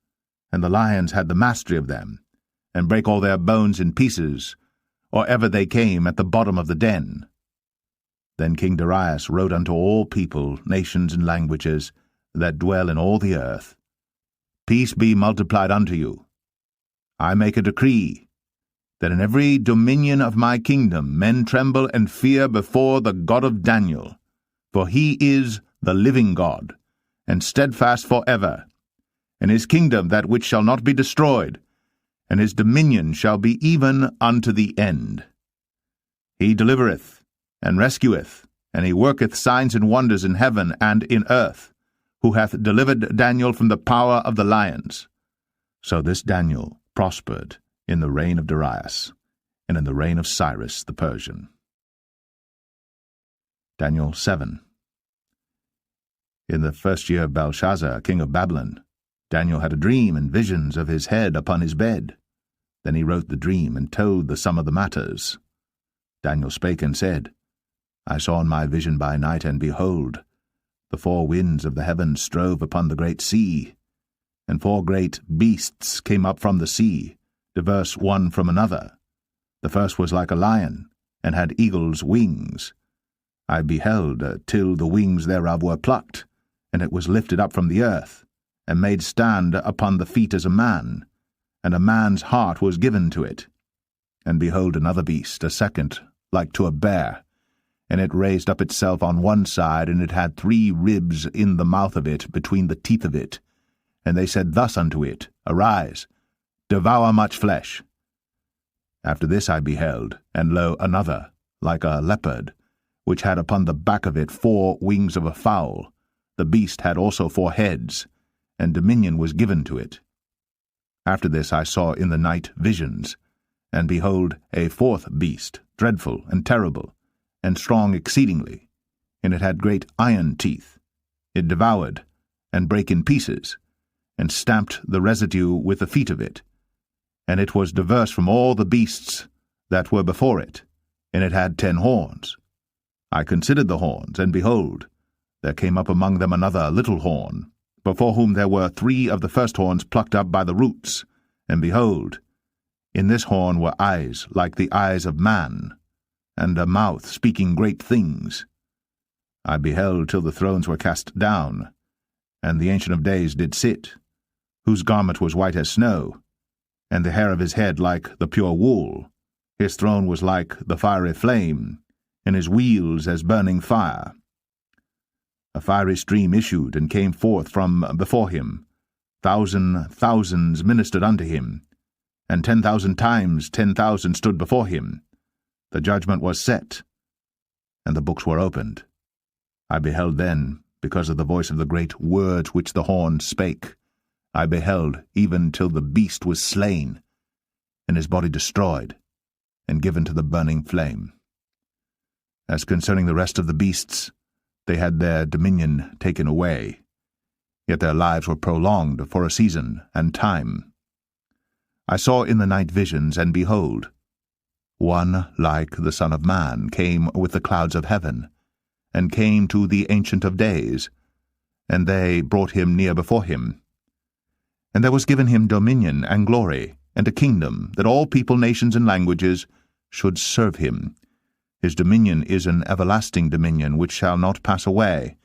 And the lions had the mastery of them, and brake all their bones in pieces, or ever they came at the bottom of the den. Then King Darius wrote unto all people, nations, and languages, that dwell in all the earth, Peace be multiplied unto you. I make a decree, that in every dominion of my kingdom men tremble and fear before the God of Daniel, for he is the living God, and steadfast for ever, and his kingdom that which shall not be destroyed, and his dominion shall be even unto the end. He delivereth, and rescueth, and he worketh signs and wonders in heaven and in earth, who hath delivered Daniel from the power of the lions. So this Daniel prospered in the reign of Darius, and in the reign of Cyrus the Persian. Daniel 7. In the 1st year of Belshazzar, king of Babylon, Daniel had a dream and visions of his head upon his bed. Then he wrote the dream, and told the sum of the matters. Daniel spake and said, I saw in my vision by night, and behold, the 4 winds of the heavens strove upon the great sea, and 4 great beasts came up from the sea, diverse one from another. The first was like a lion, and had eagle's wings. I beheld till the wings thereof were plucked, and it was lifted up from the earth, and made stand upon the feet as a man, and a man's heart was given to it. And behold another beast, a second, like to a bear, and it raised up itself on one side, and it had 3 ribs in the mouth of it, between the teeth of it. And they said thus unto it, Arise, devour much flesh. After this I beheld, and lo, another, like a leopard, which had upon the back of it 4 wings of a fowl. The beast had also 4 heads, and dominion was given to it. After this I saw in the night visions, and behold, a 4th beast, dreadful and terrible, and strong exceedingly, and it had great iron teeth. It devoured, and brake in pieces, and stamped the residue with the feet of it. And it was diverse from all the beasts that were before it, and it had 10 horns. I considered the horns, and behold, there came up among them another little horn, before whom there were 3 of the first horns plucked up by the roots. And behold, in this horn were eyes like the eyes of man, and a mouth speaking great things. I beheld till the thrones were cast down, and the Ancient of Days did sit, whose garment was white as snow, and the hair of his head like the pure wool. His throne was like the fiery flame, and his wheels as burning fire. A fiery stream issued and came forth from before him. Thousands ministered unto him, and 10,000 times 10,000 stood before him. The judgment was set, and the books were opened. I beheld then, because of the voice of the great words which the horn spake, I beheld even till the beast was slain, and his body destroyed, and given to the burning flame. As concerning the rest of the beasts, they had their dominion taken away, yet their lives were prolonged for a season and time. I saw in the night visions, and behold, one like the Son of Man came with the clouds of heaven, and came to the Ancient of Days, and they brought him near before him. And there was given him dominion and glory, and a kingdom, that all people, nations, and languages should serve him. His dominion is an everlasting dominion which shall not pass away,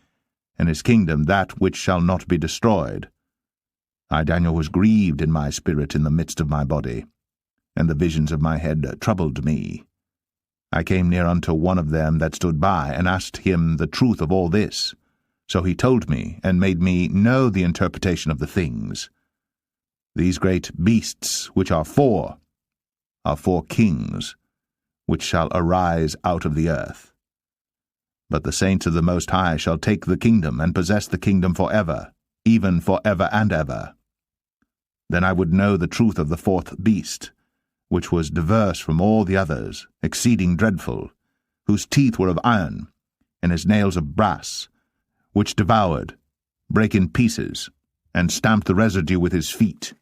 and his kingdom that which shall not be destroyed. I, Daniel, was grieved in my spirit in the midst of my body, and the visions of my head troubled me. I came near unto one of them that stood by, and asked him the truth of all this. So he told me, and made me know the interpretation of the things. These great beasts, which are 4 kings, which shall arise out of the earth. But the saints of the Most High shall take the kingdom, and possess the kingdom for ever, even for ever and ever. Then I would know the truth of the 4th beast, which was diverse from all the others, exceeding dreadful, whose teeth were of iron, and his nails of brass, which devoured, brake in pieces, and stamped the residue with his feet.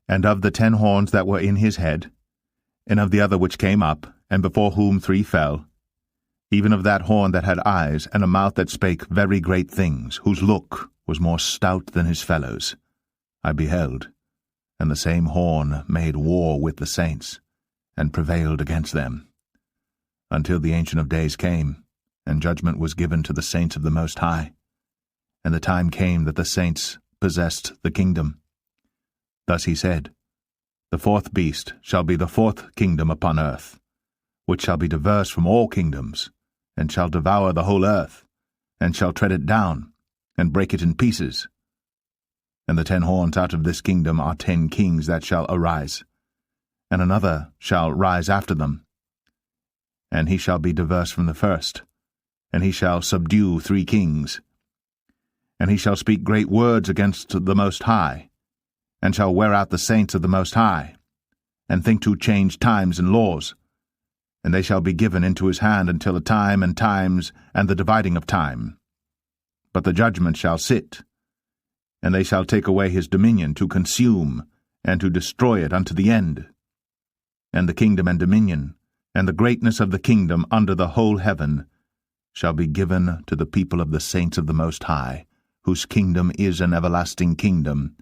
And of the 10 horns that were in his head, and of the other which came up, and before whom 3 fell, even of that horn that had eyes, and a mouth that spake very great things, whose look was more stout than his fellows, I beheld, and the same horn made war with the saints, and prevailed against them, until the Ancient of Days came, and judgment was given to the saints of the Most High, and the time came that the saints possessed the kingdom. Thus he said, The 4th beast shall be the 4th kingdom upon earth, which shall be diverse from all kingdoms, and shall devour the whole earth, and shall tread it down, and break it in pieces. And the 10 horns out of this kingdom are 10 kings that shall arise, and another shall rise after them. And he shall be diverse from the first, and he shall subdue 3 kings. And he shall speak great words against the Most High, and shall wear out the saints of the Most High, and think to change times and laws. And they shall be given into his hand until a time and times, and the dividing of time. But the judgment shall sit, and they shall take away his dominion to consume, and to destroy it unto the end. And the kingdom and dominion, and the greatness of the kingdom under the whole heaven, shall be given to the people of the saints of the Most High, whose kingdom is an everlasting kingdom,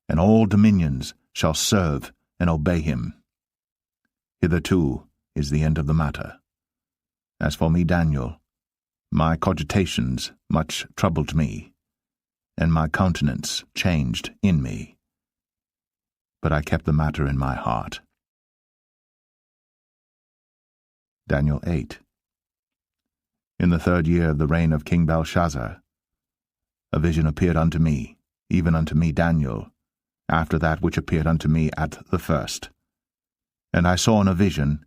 and all dominions shall serve and obey him. Hitherto is the end of the matter. As for me, Daniel, My cogitations much troubled me, and my countenance changed in me. But I kept the matter in my heart. Daniel 8. In the 3rd year of the reign of King Belshazzar, a vision appeared unto me, even unto me Daniel, after that which appeared unto me at the first. And I saw in a vision,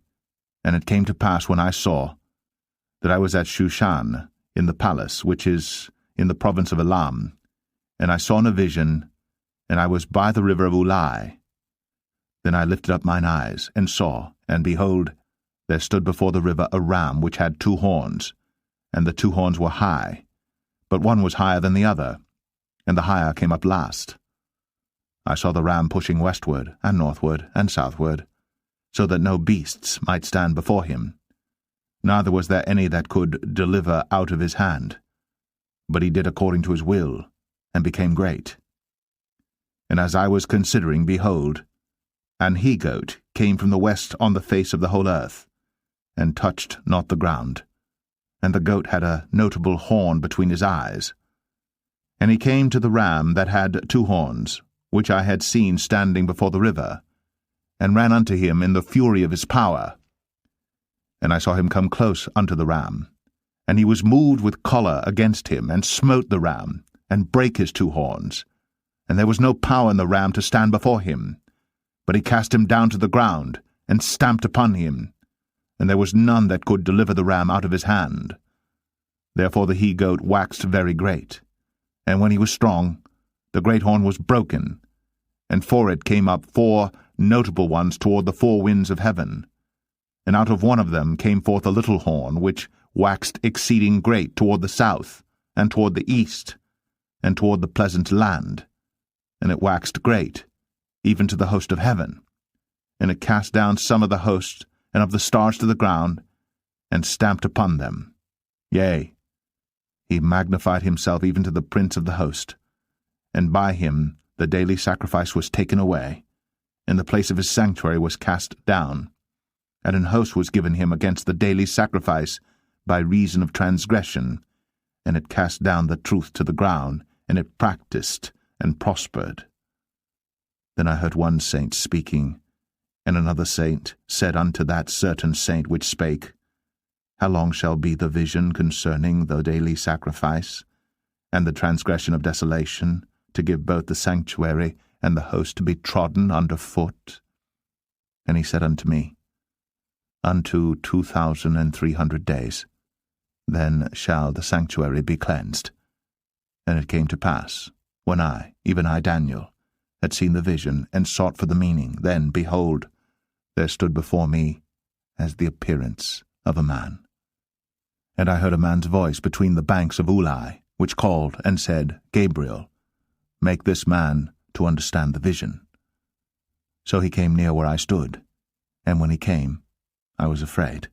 and it came to pass when I saw, that I was at Shushan, in the palace, which is in the province of Elam, and I saw in a vision, and I was by the river of Ulai. Then I lifted up mine eyes, and saw, and behold, there stood before the river a ram which had 2 horns, and the 2 horns were high, but one was higher than the other, and the higher came up last. I saw the ram pushing westward, and northward, and southward, so that no beasts might stand before him. Neither was there any that could deliver out of his hand. But he did according to his will, and became great. And as I was considering, behold, an he-goat came from the west on the face of the whole earth, and touched not the ground. And the goat had a notable horn between his eyes. And he came to the ram that had 2 horns, which I had seen standing before the river, and ran unto him in the fury of his power. And I saw him come close unto the ram, and he was moved with choler against him, and smote the ram, and brake his 2 horns. And there was no power in the ram to stand before him, but he cast him down to the ground, and stamped upon him, and there was none that could deliver the ram out of his hand. Therefore the he-goat waxed very great, and when he was strong, the great horn was broken, and for it came up 4 notable ones toward the 4 winds of heaven. And out of one of them came forth a little horn, which waxed exceeding great toward the south, and toward the east, and toward the pleasant land. And it waxed great, even to the host of heaven. And it cast down some of the host and of the stars to the ground, and stamped upon them. Yea, he magnified himself even to the prince of the host. And by him the daily sacrifice was taken away, and the place of his sanctuary was cast down. And an host was given him against the daily sacrifice by reason of transgression, and it cast down the truth to the ground, and it practiced and prospered. Then I heard one saint speaking, and another saint said unto that certain saint which spake, How long shall be the vision concerning the daily sacrifice, and the transgression of desolation, to give both the sanctuary and the host to be trodden under foot? And he said unto me, Unto 2,300 days, then shall the sanctuary be cleansed. And it came to pass, when I, even I Daniel, had seen the vision, and sought for the meaning, then, behold, there stood before me as the appearance of a man. And I heard a man's voice between the banks of Ulai, which called and said, Gabriel, make this man to understand the vision. So he came near where I stood, and when he came, I was afraid,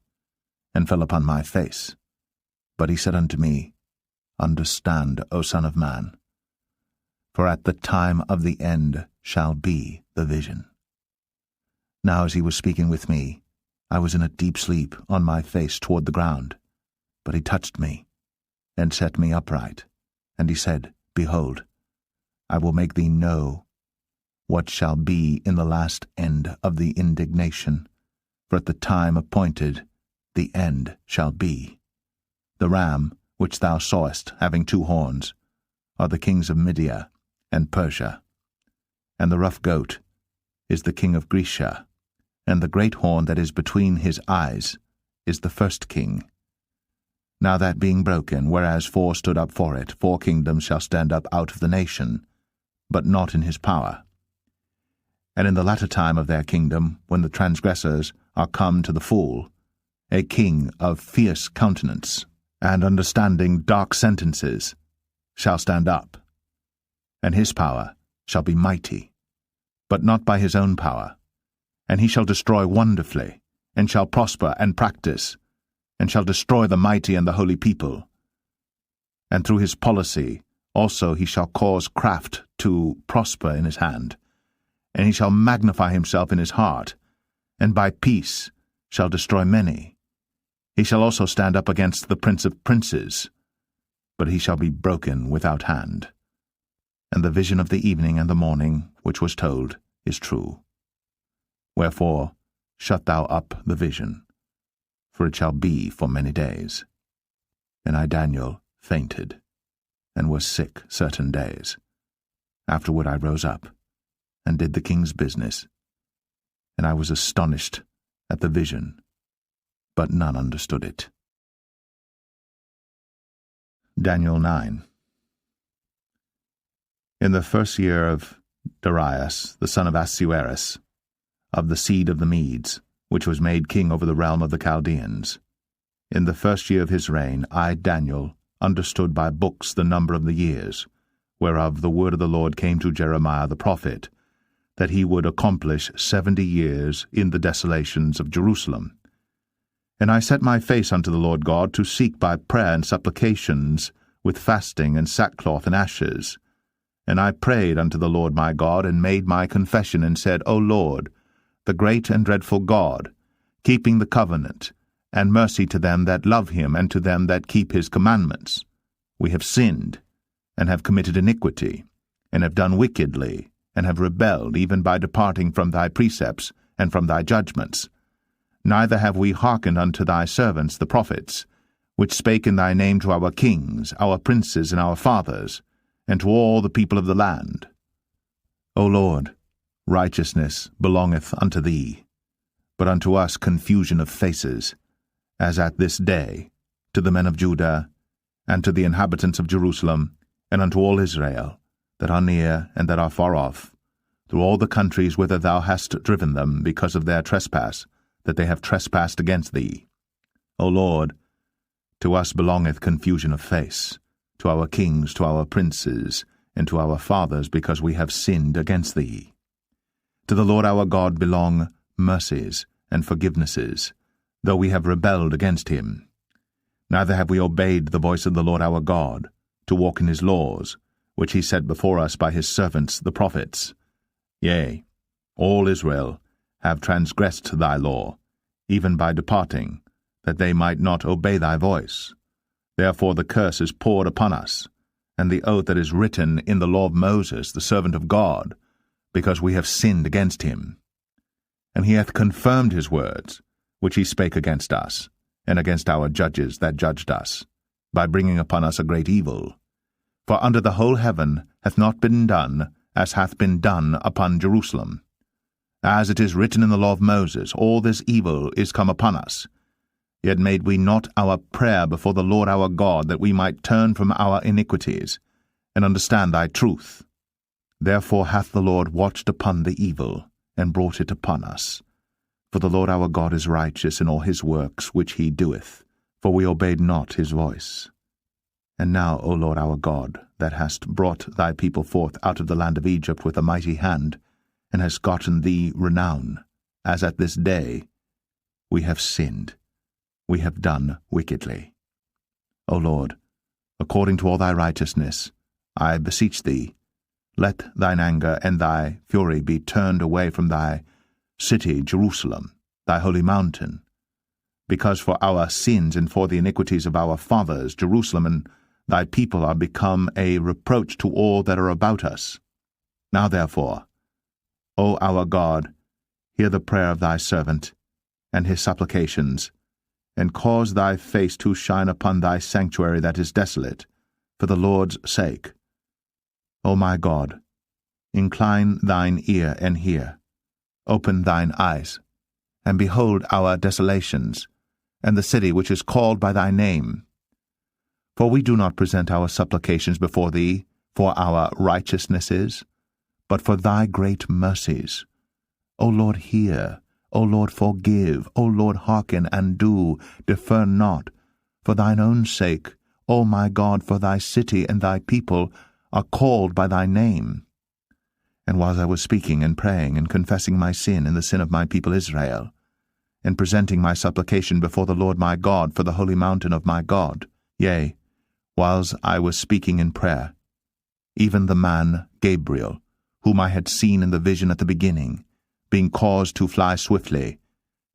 and fell upon my face. But he said unto me, Understand, O Son of Man, for at the time of the end shall be the vision. Now as he was speaking with me, I was in a deep sleep on my face toward the ground. But he touched me, and set me upright, and he said, Behold, I will make thee know what shall be in the last end of the indignation, for at the time appointed the end shall be. The ram, which thou sawest, having 2 horns, are the kings of Media and Persia, and the rough goat is the king of Grecia, and the great horn that is between his eyes is the first king. Now that being broken, whereas 4 stood up for it, 4 kingdoms shall stand up out of the nation, but not in his power. And in the latter time of their kingdom, when the transgressors are come to the full, a king of fierce countenance, and understanding dark sentences, shall stand up, and his power shall be mighty, but not by his own power, and he shall destroy wonderfully, and shall prosper and practice, and shall destroy the mighty and the holy people. And through his policy also he shall cause craft to prosper in his hand, and he shall magnify himself in his heart, and by peace shall destroy many. He shall also stand up against the prince of princes, but he shall be broken without hand. And the vision of the evening and the morning, which was told, is true. Wherefore, shut thou up the vision, for it shall be for many days. And I, Daniel, fainted, and was sick certain days. Afterward I rose up, and did the king's business, and I was astonished at the vision, but none understood it. Daniel 9. In the first year of Darius, the son of Ahasuerus, of the seed of the Medes, which was made king over the realm of the Chaldeans, in the first year of his reign, I, Daniel, understood by books the number of the years, whereof the word of the Lord came to Jeremiah the prophet, that he would accomplish 70 years in the desolations of Jerusalem. And I set my face unto the Lord God to seek by prayer and supplications, with fasting and sackcloth and ashes. And I prayed unto the Lord my God, and made my confession, and said, O Lord, the great and dreadful God, keeping the covenant, and mercy to them that love him, and to them that keep his commandments. We have sinned, and have committed iniquity, and have done wickedly, and have rebelled, even by departing from thy precepts, and from thy judgments. Neither have we hearkened unto thy servants the prophets, which spake in thy name to our kings, our princes, and our fathers, and to all the people of the land. O Lord, righteousness belongeth unto thee, but unto us confusion of faces, as at this day, to the men of Judah, and to the inhabitants of Jerusalem, and unto all Israel, that are near and that are far off, through all the countries whither thou hast driven them, because of their trespass, that they have trespassed against thee. O Lord, to us belongeth confusion of face, to our kings, to our princes, and to our fathers, because we have sinned against thee. To the Lord our God belong mercies and forgivenesses, though we have rebelled against him. Neither have we obeyed the voice of the Lord our God, to walk in his laws, which he set before us by his servants the prophets. Yea, all Israel have transgressed thy law, even by departing, that they might not obey thy voice. Therefore the curse is poured upon us, and the oath that is written in the law of Moses, the servant of God, because we have sinned against him. And he hath confirmed his words, which he spake against us, and against our judges that judged us, by bringing upon us a great evil. For under the whole heaven hath not been done as hath been done upon Jerusalem. As it is written in the law of Moses, all this evil is come upon us. Yet made we not our prayer before the Lord our God, that we might turn from our iniquities, and understand thy truth. Therefore hath the Lord watched upon the evil, and brought it upon us. For the Lord our God is righteous in all his works which he doeth, for we obeyed not his voice. And now, O Lord our God, that hast brought thy people forth out of the land of Egypt with a mighty hand, and hast gotten thee renown, as at this day, we have sinned, we have done wickedly. O Lord, according to all thy righteousness, I beseech thee, let thine anger and thy fury be turned away from thy city Jerusalem, thy holy mountain, because for our sins and for the iniquities of our fathers Jerusalem and thy people are become a reproach to all that are about us. Now therefore, O our God, hear the prayer of thy servant, and his supplications, and cause thy face to shine upon thy sanctuary that is desolate, for the Lord's sake. O my God, incline thine ear and hear, open thine eyes, and behold our desolations, and the city which is called by thy name. For we do not present our supplications before thee for our righteousnesses, but for thy great mercies. O Lord, hear. O Lord, forgive. O Lord, hearken and do. Defer not. For thine own sake, O my God, for thy city and thy people are called by thy name. And while I was speaking and praying and confessing my sin and the sin of my people Israel, and presenting my supplication before the Lord my God for the holy mountain of my God, yea, whiles I was speaking in prayer, even the man Gabriel, whom I had seen in the vision at the beginning, being caused to fly swiftly,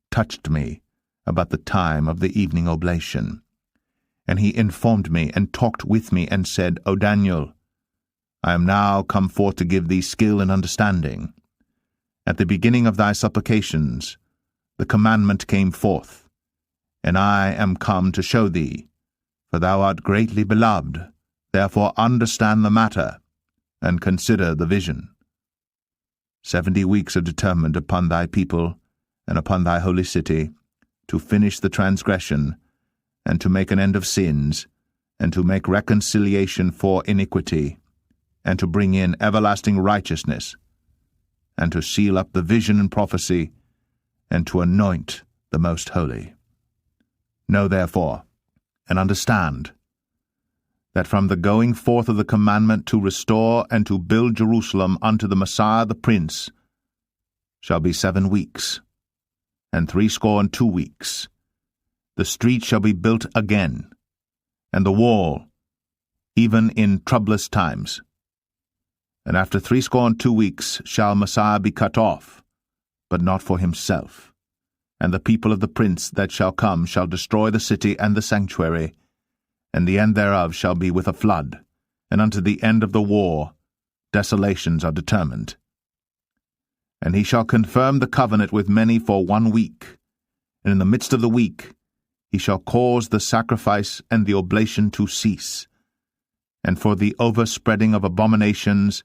touched me about the time of the evening oblation. And he informed me, and talked with me, and said, O Daniel, I am now come forth to give thee skill and understanding. At the beginning of thy supplications, the commandment came forth, and I am come to show thee, for thou art greatly beloved, therefore understand the matter, and consider the vision. 70 weeks are determined upon thy people, and upon thy holy city, to finish the transgression, and to make an end of sins, and to make reconciliation for iniquity, and to bring in everlasting righteousness, and to seal up the vision and prophecy, and to anoint the most holy. Know therefore, and understand, that from the going forth of the commandment to restore and to build Jerusalem unto the Messiah the Prince shall be 7 weeks, and 62 weeks. The street shall be built again, and the wall, even in troublous times. And after 62 weeks shall Messiah be cut off, but not for himself. And the people of the prince that shall come shall destroy the city and the sanctuary, and the end thereof shall be with a flood, and unto the end of the war desolations are determined. And he shall confirm the covenant with many for 1 week, and in the midst of the week he shall cause the sacrifice and the oblation to cease, and for the overspreading of abominations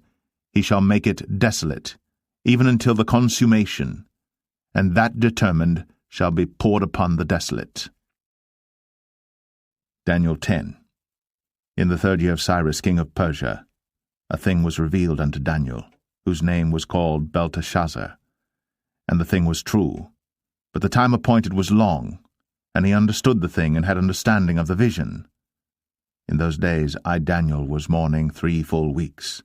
he shall make it desolate, even until the consummation, and that determined shall be poured upon the desolate. Daniel 10. In the 3rd year of Cyrus king of Persia, a thing was revealed unto Daniel, whose name was called Belteshazzar. And the thing was true, but the time appointed was long, and he understood the thing and had understanding of the vision. In those days I, Daniel, was mourning 3 full weeks.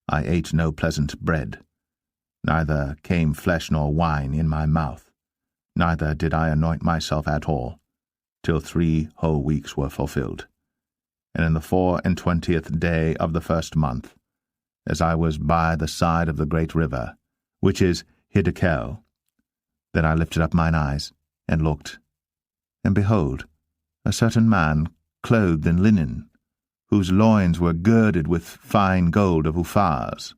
I ate no pleasant bread, neither came flesh nor wine in my mouth, neither did I anoint myself at all, till 3 whole weeks were fulfilled. And in the 24th day of the 1st month, as I was by the side of the great river, which is Hiddekel, then I lifted up mine eyes, and looked, and behold, a certain man clothed in linen, whose loins were girded with fine gold of Uphaz.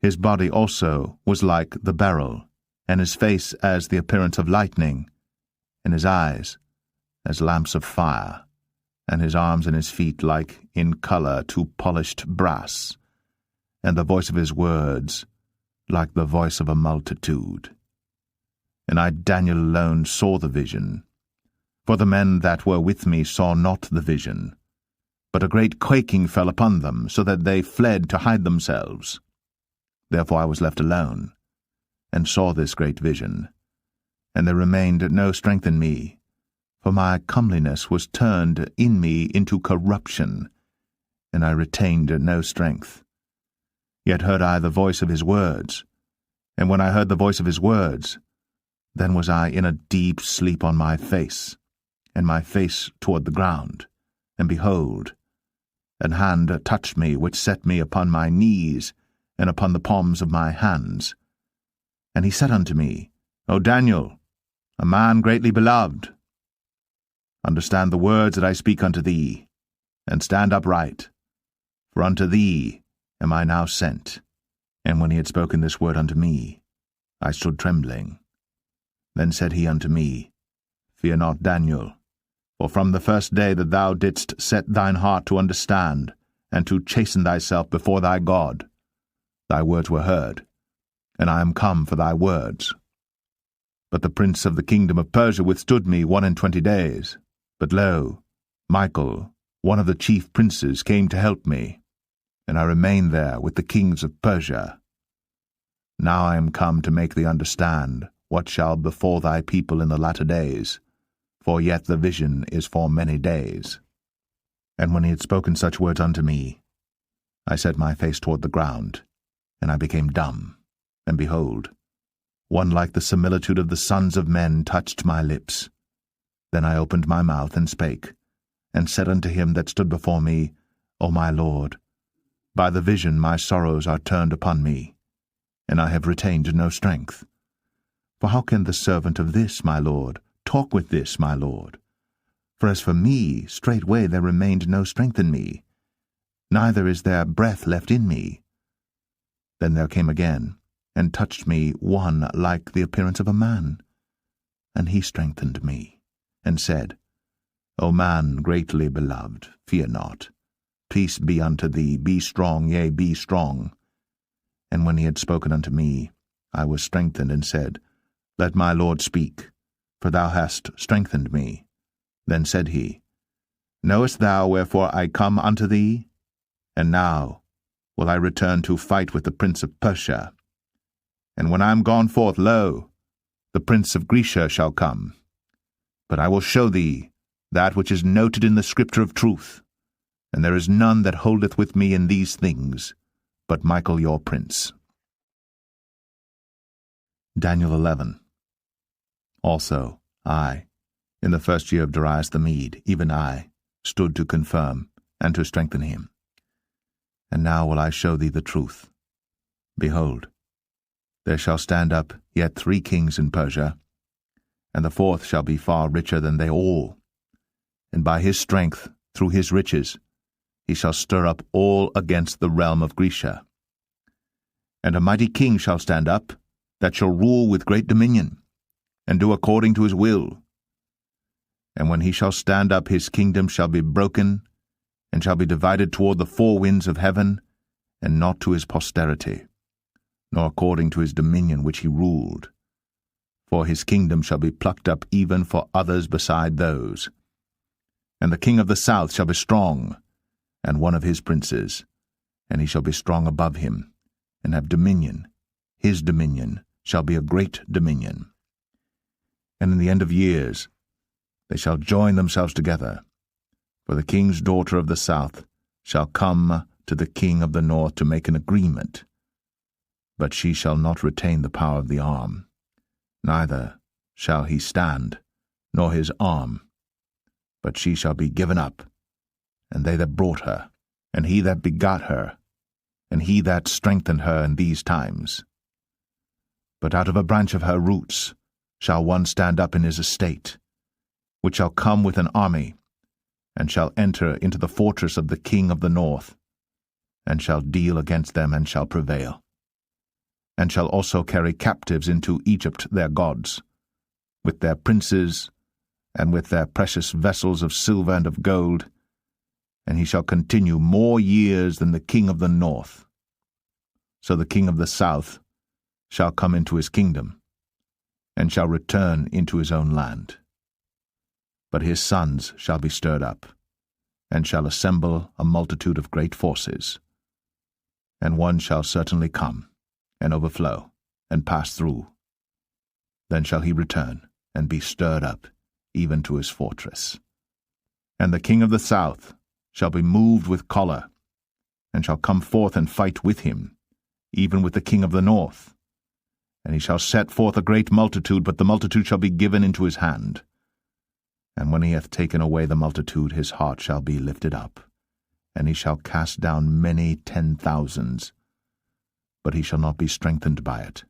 His body also was like the beryl, and his face as the appearance of lightning, and his eyes as lamps of fire, and his arms and his feet like in colour to polished brass, and the voice of his words like the voice of a multitude. And I, Daniel, alone saw the vision, for the men that were with me saw not the vision, but a great quaking fell upon them, so that they fled to hide themselves. Therefore I was left alone, and saw this great vision, and there remained no strength in me, for my comeliness was turned in me into corruption, and I retained no strength. Yet heard I the voice of his words, and when I heard the voice of his words, then was I in a deep sleep on my face, and my face toward the ground, and behold, an hand touched me, which set me upon my knees, and upon the palms of my hands. And he said unto me, O Daniel, a man greatly beloved, understand the words that I speak unto thee, and stand upright, for unto thee am I now sent. And when he had spoken this word unto me, I stood trembling. Then said he unto me, Fear not, Daniel, for from the first day that thou didst set thine heart to understand, and to chasten thyself before thy God, thy words were heard, and I am come for thy words. But the prince of the kingdom of Persia withstood me 21 days. But lo, Michael, one of the chief princes, came to help me, and I remained there with the kings of Persia. Now I am come to make thee understand what shall befall thy people in the latter days, for yet the vision is for many days. And when he had spoken such words unto me, I set my face toward the ground, and I became dumb, and behold, one like the similitude of the sons of men touched my lips. Then I opened my mouth and spake, and said unto him that stood before me, O my Lord, by the vision my sorrows are turned upon me, and I have retained no strength. For how can the servant of this, my Lord, talk with this, my lord? For as for me, straightway there remained no strength in me, neither is there breath left in me. Then there came again, and touched me one like the appearance of a man. And he strengthened me, and said, O man greatly beloved, fear not. Peace be unto thee, be strong, yea, be strong. And when he had spoken unto me, I was strengthened, and said, Let my Lord speak, for thou hast strengthened me. Then said he, Knowest thou wherefore I come unto thee? And now will I return to fight with the prince of Persia. And when I am gone forth, lo, the prince of Grecia shall come. But I will show thee that which is noted in the scripture of truth, and there is none that holdeth with me in these things, but Michael your prince. Daniel 11. Also, I, in the first year of Darius the Mede, even I, stood to confirm and to strengthen him. And now will I show thee the truth. Behold, there shall stand up yet 3 kings in Persia, and the 4th shall be far richer than they all. And by his strength, through his riches, he shall stir up all against the realm of Grecia. And a mighty king shall stand up, that shall rule with great dominion, and do according to his will. And when he shall stand up, his kingdom shall be broken, and shall be divided toward the 4 winds of heaven, and not to his posterity, nor according to his dominion which he ruled. For his kingdom shall be plucked up even for others beside those. And the king of the south shall be strong, and one of his princes, and he shall be strong above him, and have dominion. His dominion shall be a great dominion. And in the end of years they shall join themselves together, for the king's daughter of the south shall come to the king of the north to make an agreement. But she shall not retain the power of the arm, neither shall he stand, nor his arm, but she shall be given up, and they that brought her, and he that begot her, and he that strengthened her in these times. But out of a branch of her roots shall one stand up in his estate, which shall come with an army, and shall enter into the fortress of the king of the north, and shall deal against them, and shall prevail, and shall also carry captives into Egypt their gods, with their princes, and with their precious vessels of silver and of gold, and he shall continue more years than the king of the north. So the king of the south shall come into his kingdom, and shall return into his own land. But his sons shall be stirred up, and shall assemble a multitude of great forces. And one shall certainly come, and overflow, and pass through. Then shall he return, and be stirred up, even to his fortress. And the king of the south shall be moved with choler, and shall come forth and fight with him, even with the king of the north. And he shall set forth a great multitude, but the multitude shall be given into his hand. And when he hath taken away the multitude, his heart shall be lifted up, and he shall cast down many 10,000s, but he shall not be strengthened by it.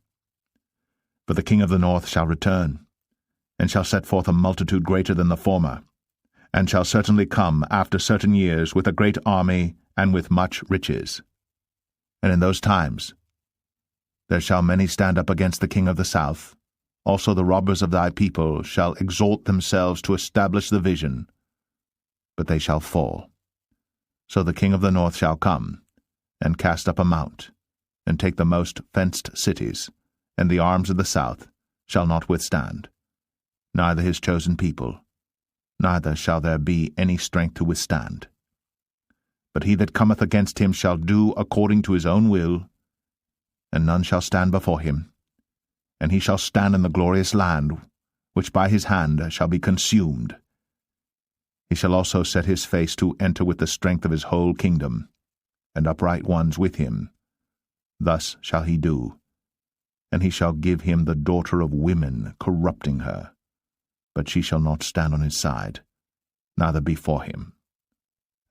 For the king of the north shall return, and shall set forth a multitude greater than the former, and shall certainly come after certain years with a great army and with much riches. And in those times there shall many stand up against the king of the south. Also the robbers of thy people shall exalt themselves to establish the vision, but they shall fall. So the king of the north shall come, and cast up a mount, and take the most fenced cities, and the arms of the south shall not withstand, neither his chosen people, neither shall there be any strength to withstand. But he that cometh against him shall do according to his own will, and none shall stand before him. And he shall stand in the glorious land, which by his hand shall be consumed. He shall also set his face to enter with the strength of his whole kingdom, and upright ones with him. Thus shall he do. And he shall give him the daughter of women, corrupting her. But she shall not stand on his side, neither before him.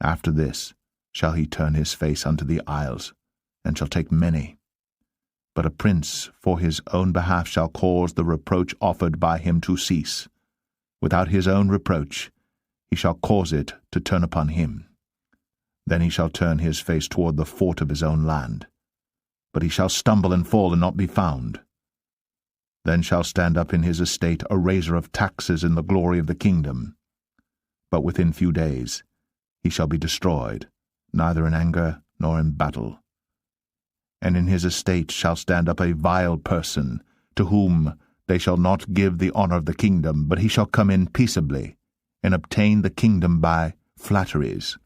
After this shall he turn his face unto the isles, and shall take many. But a prince for his own behalf shall cause the reproach offered by him to cease, without his own reproach, he shall cause it to turn upon him. Then he shall turn his face toward the fort of his own land. But he shall stumble and fall and not be found. Then shall stand up in his estate a raiser of taxes in the glory of the kingdom. But within few days he shall be destroyed, neither in anger nor in battle. And in his estate shall stand up a vile person, to whom they shall not give the honor of the kingdom, but he shall come in peaceably, and obtain the kingdom by flatteries.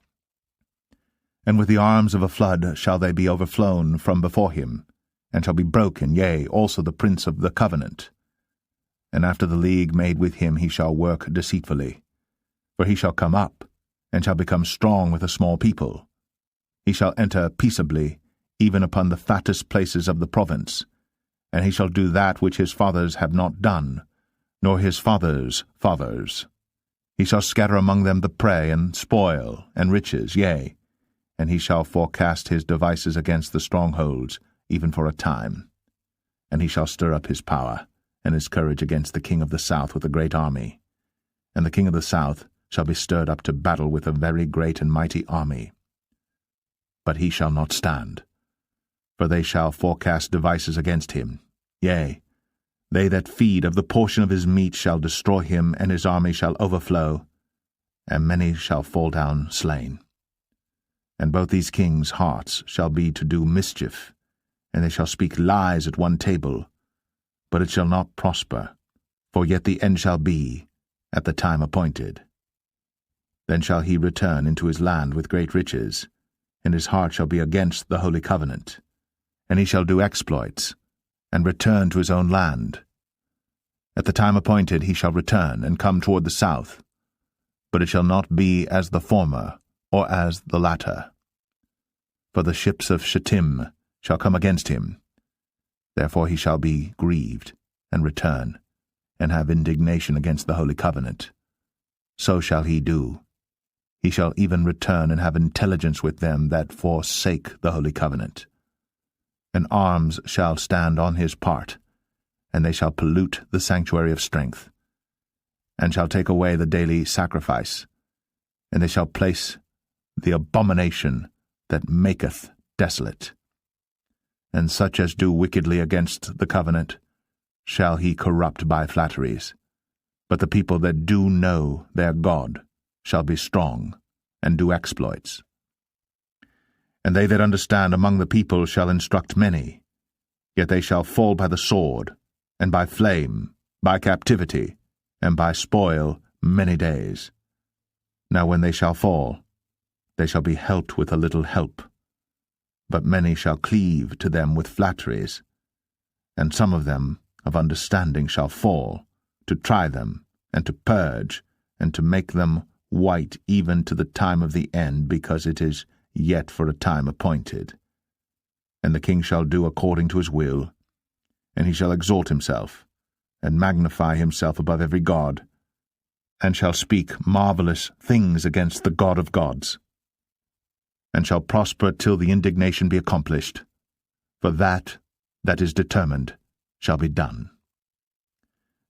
And with the arms of a flood shall they be overflown from before him, and shall be broken, yea, also the prince of the covenant. And after the league made with him he shall work deceitfully. For he shall come up, and shall become strong with a small people. He shall enter peaceably, even upon the fattest places of the province, and he shall do that which his fathers have not done, nor his fathers' fathers. He shall scatter among them the prey, and spoil, and riches, yea, and he shall forecast his devices against the strongholds, even for a time. And he shall stir up his power, and his courage against the king of the south with a great army. And the king of the south shall be stirred up to battle with a very great and mighty army. But he shall not stand, for they shall forecast devices against him. Yea, they that feed of the portion of his meat shall destroy him, and his army shall overflow, and many shall fall down slain. And both these kings' hearts shall be to do mischief, and they shall speak lies at one table, but it shall not prosper, for yet the end shall be at the time appointed. Then shall he return into his land with great riches, and his heart shall be against the holy covenant. And he shall do exploits, and return to his own land. At the time appointed he shall return, and come toward the south, but it shall not be as the former, or as the latter. For the ships of Shittim shall come against him. Therefore he shall be grieved, and return, and have indignation against the holy covenant. So shall he do. He shall even return and have intelligence with them that forsake the holy covenant. And arms shall stand on his part, and they shall pollute the sanctuary of strength, and shall take away the daily sacrifice, and they shall place the abomination that maketh desolate. And such as do wickedly against the covenant shall he corrupt by flatteries. But the people that do know their God shall be strong, and do exploits. And they that understand among the people shall instruct many, yet they shall fall by the sword, and by flame, by captivity, and by spoil many days. Now when they shall fall, they shall be helped with a little help. But many shall cleave to them with flatteries, and some of them of understanding shall fall, to try them, and to purge, and to make them white even to the time of the end, because it is yet for a time appointed. And the king shall do according to his will, and he shall exalt himself, and magnify himself above every god, and shall speak marvelous things against the God of gods, and shall prosper till the indignation be accomplished, for that is determined shall be done.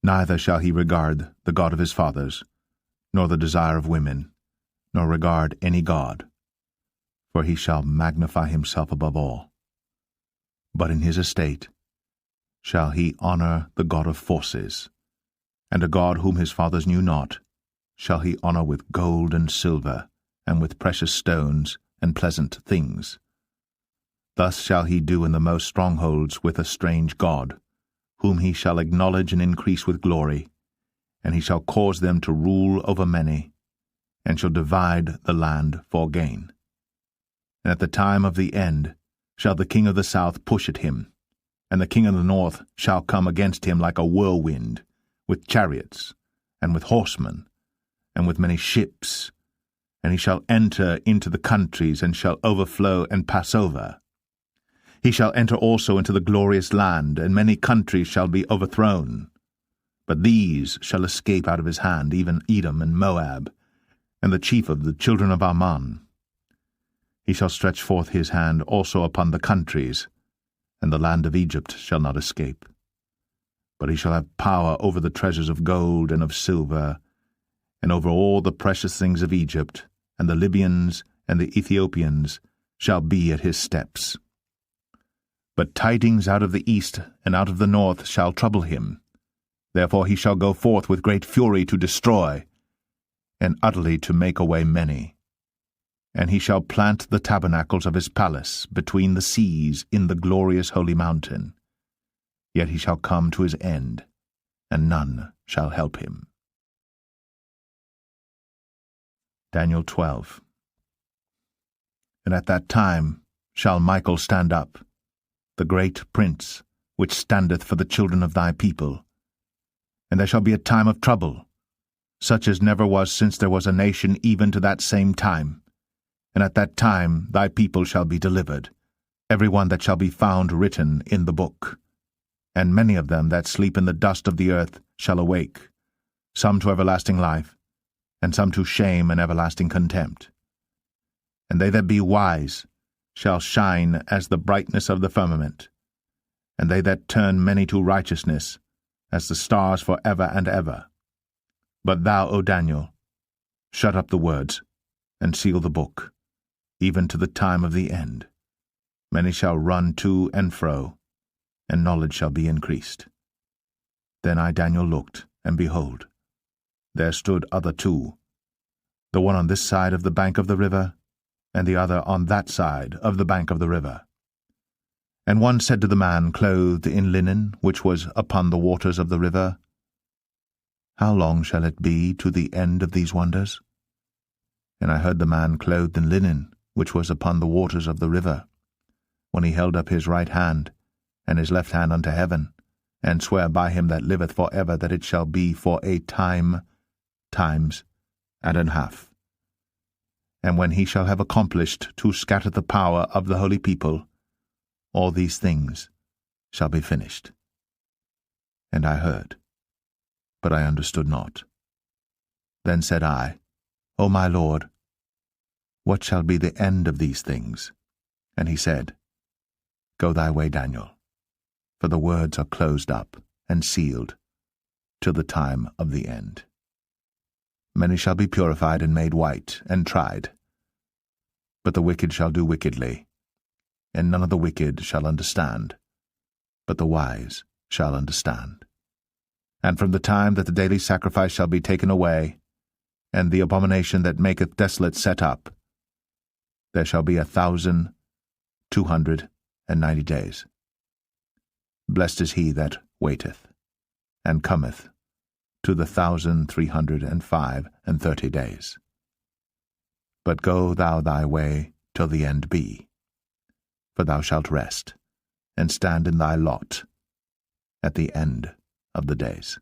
Neither shall he regard the God of his fathers, nor the desire of women, nor regard any god, for he shall magnify himself above all. But in his estate shall he honor the God of forces, and a God whom his fathers knew not shall he honor with gold and silver, and with precious stones and pleasant things. Thus shall he do in the most strongholds with a strange God, whom he shall acknowledge and increase with glory, and he shall cause them to rule over many, and shall divide the land for gain. And at the time of the end shall the king of the south push at him, and the king of the north shall come against him like a whirlwind, with chariots, and with horsemen, and with many ships, and he shall enter into the countries, and shall overflow and pass over. He shall enter also into the glorious land, and many countries shall be overthrown. But these shall escape out of his hand, even Edom and Moab, and the chief of the children of Ammon. He shall stretch forth his hand also upon the countries, and the land of Egypt shall not escape. But he shall have power over the treasures of gold and of silver, and over all the precious things of Egypt, and the Libyans and the Ethiopians shall be at his steps. But tidings out of the east and out of the north shall trouble him. Therefore he shall go forth with great fury to destroy, and utterly to make away many. And he shall plant the tabernacles of his palace between the seas in the glorious holy mountain. Yet he shall come to his end, and none shall help him. Daniel 12. And at that time shall Michael stand up, the great prince, which standeth for the children of thy people. And there shall be a time of trouble, such as never was since there was a nation even to that same time. And at that time thy people shall be delivered, every one that shall be found written in the book. And many of them that sleep in the dust of the earth shall awake, some to everlasting life, and some to shame and everlasting contempt. And they that be wise shall shine as the brightness of the firmament, and they that turn many to righteousness as the stars for ever and ever. But thou, O Daniel, shut up the words, and seal the book, even to the time of the end. Many shall run to and fro, and knowledge shall be increased. Then I, Daniel, looked, and behold, there stood other two, the one on this side of the bank of the river, and the other on that side of the bank of the river. And one said to the man clothed in linen, which was upon the waters of the river, How long shall it be to the end of these wonders? And I heard the man clothed in linen, which was upon the waters of the river, when he held up his right hand and his left hand unto heaven, and sware by him that liveth for ever that it shall be for a time, times, and an half. And when he shall have accomplished to scatter the power of the holy people, all these things shall be finished. And I heard, but I understood not. Then said I, O my Lord, what shall be the end of these things? And he said, Go thy way, Daniel, for the words are closed up and sealed till the time of the end. Many shall be purified and made white and tried, but the wicked shall do wickedly, and none of the wicked shall understand, but the wise shall understand. And from the time that the daily sacrifice shall be taken away, and the abomination that maketh desolate set up, there shall be 1,290 days. Blessed is he that waiteth, and cometh to the 1,330 days. But go thou thy way till the end be, for thou shalt rest, and stand in thy lot at the end of the days.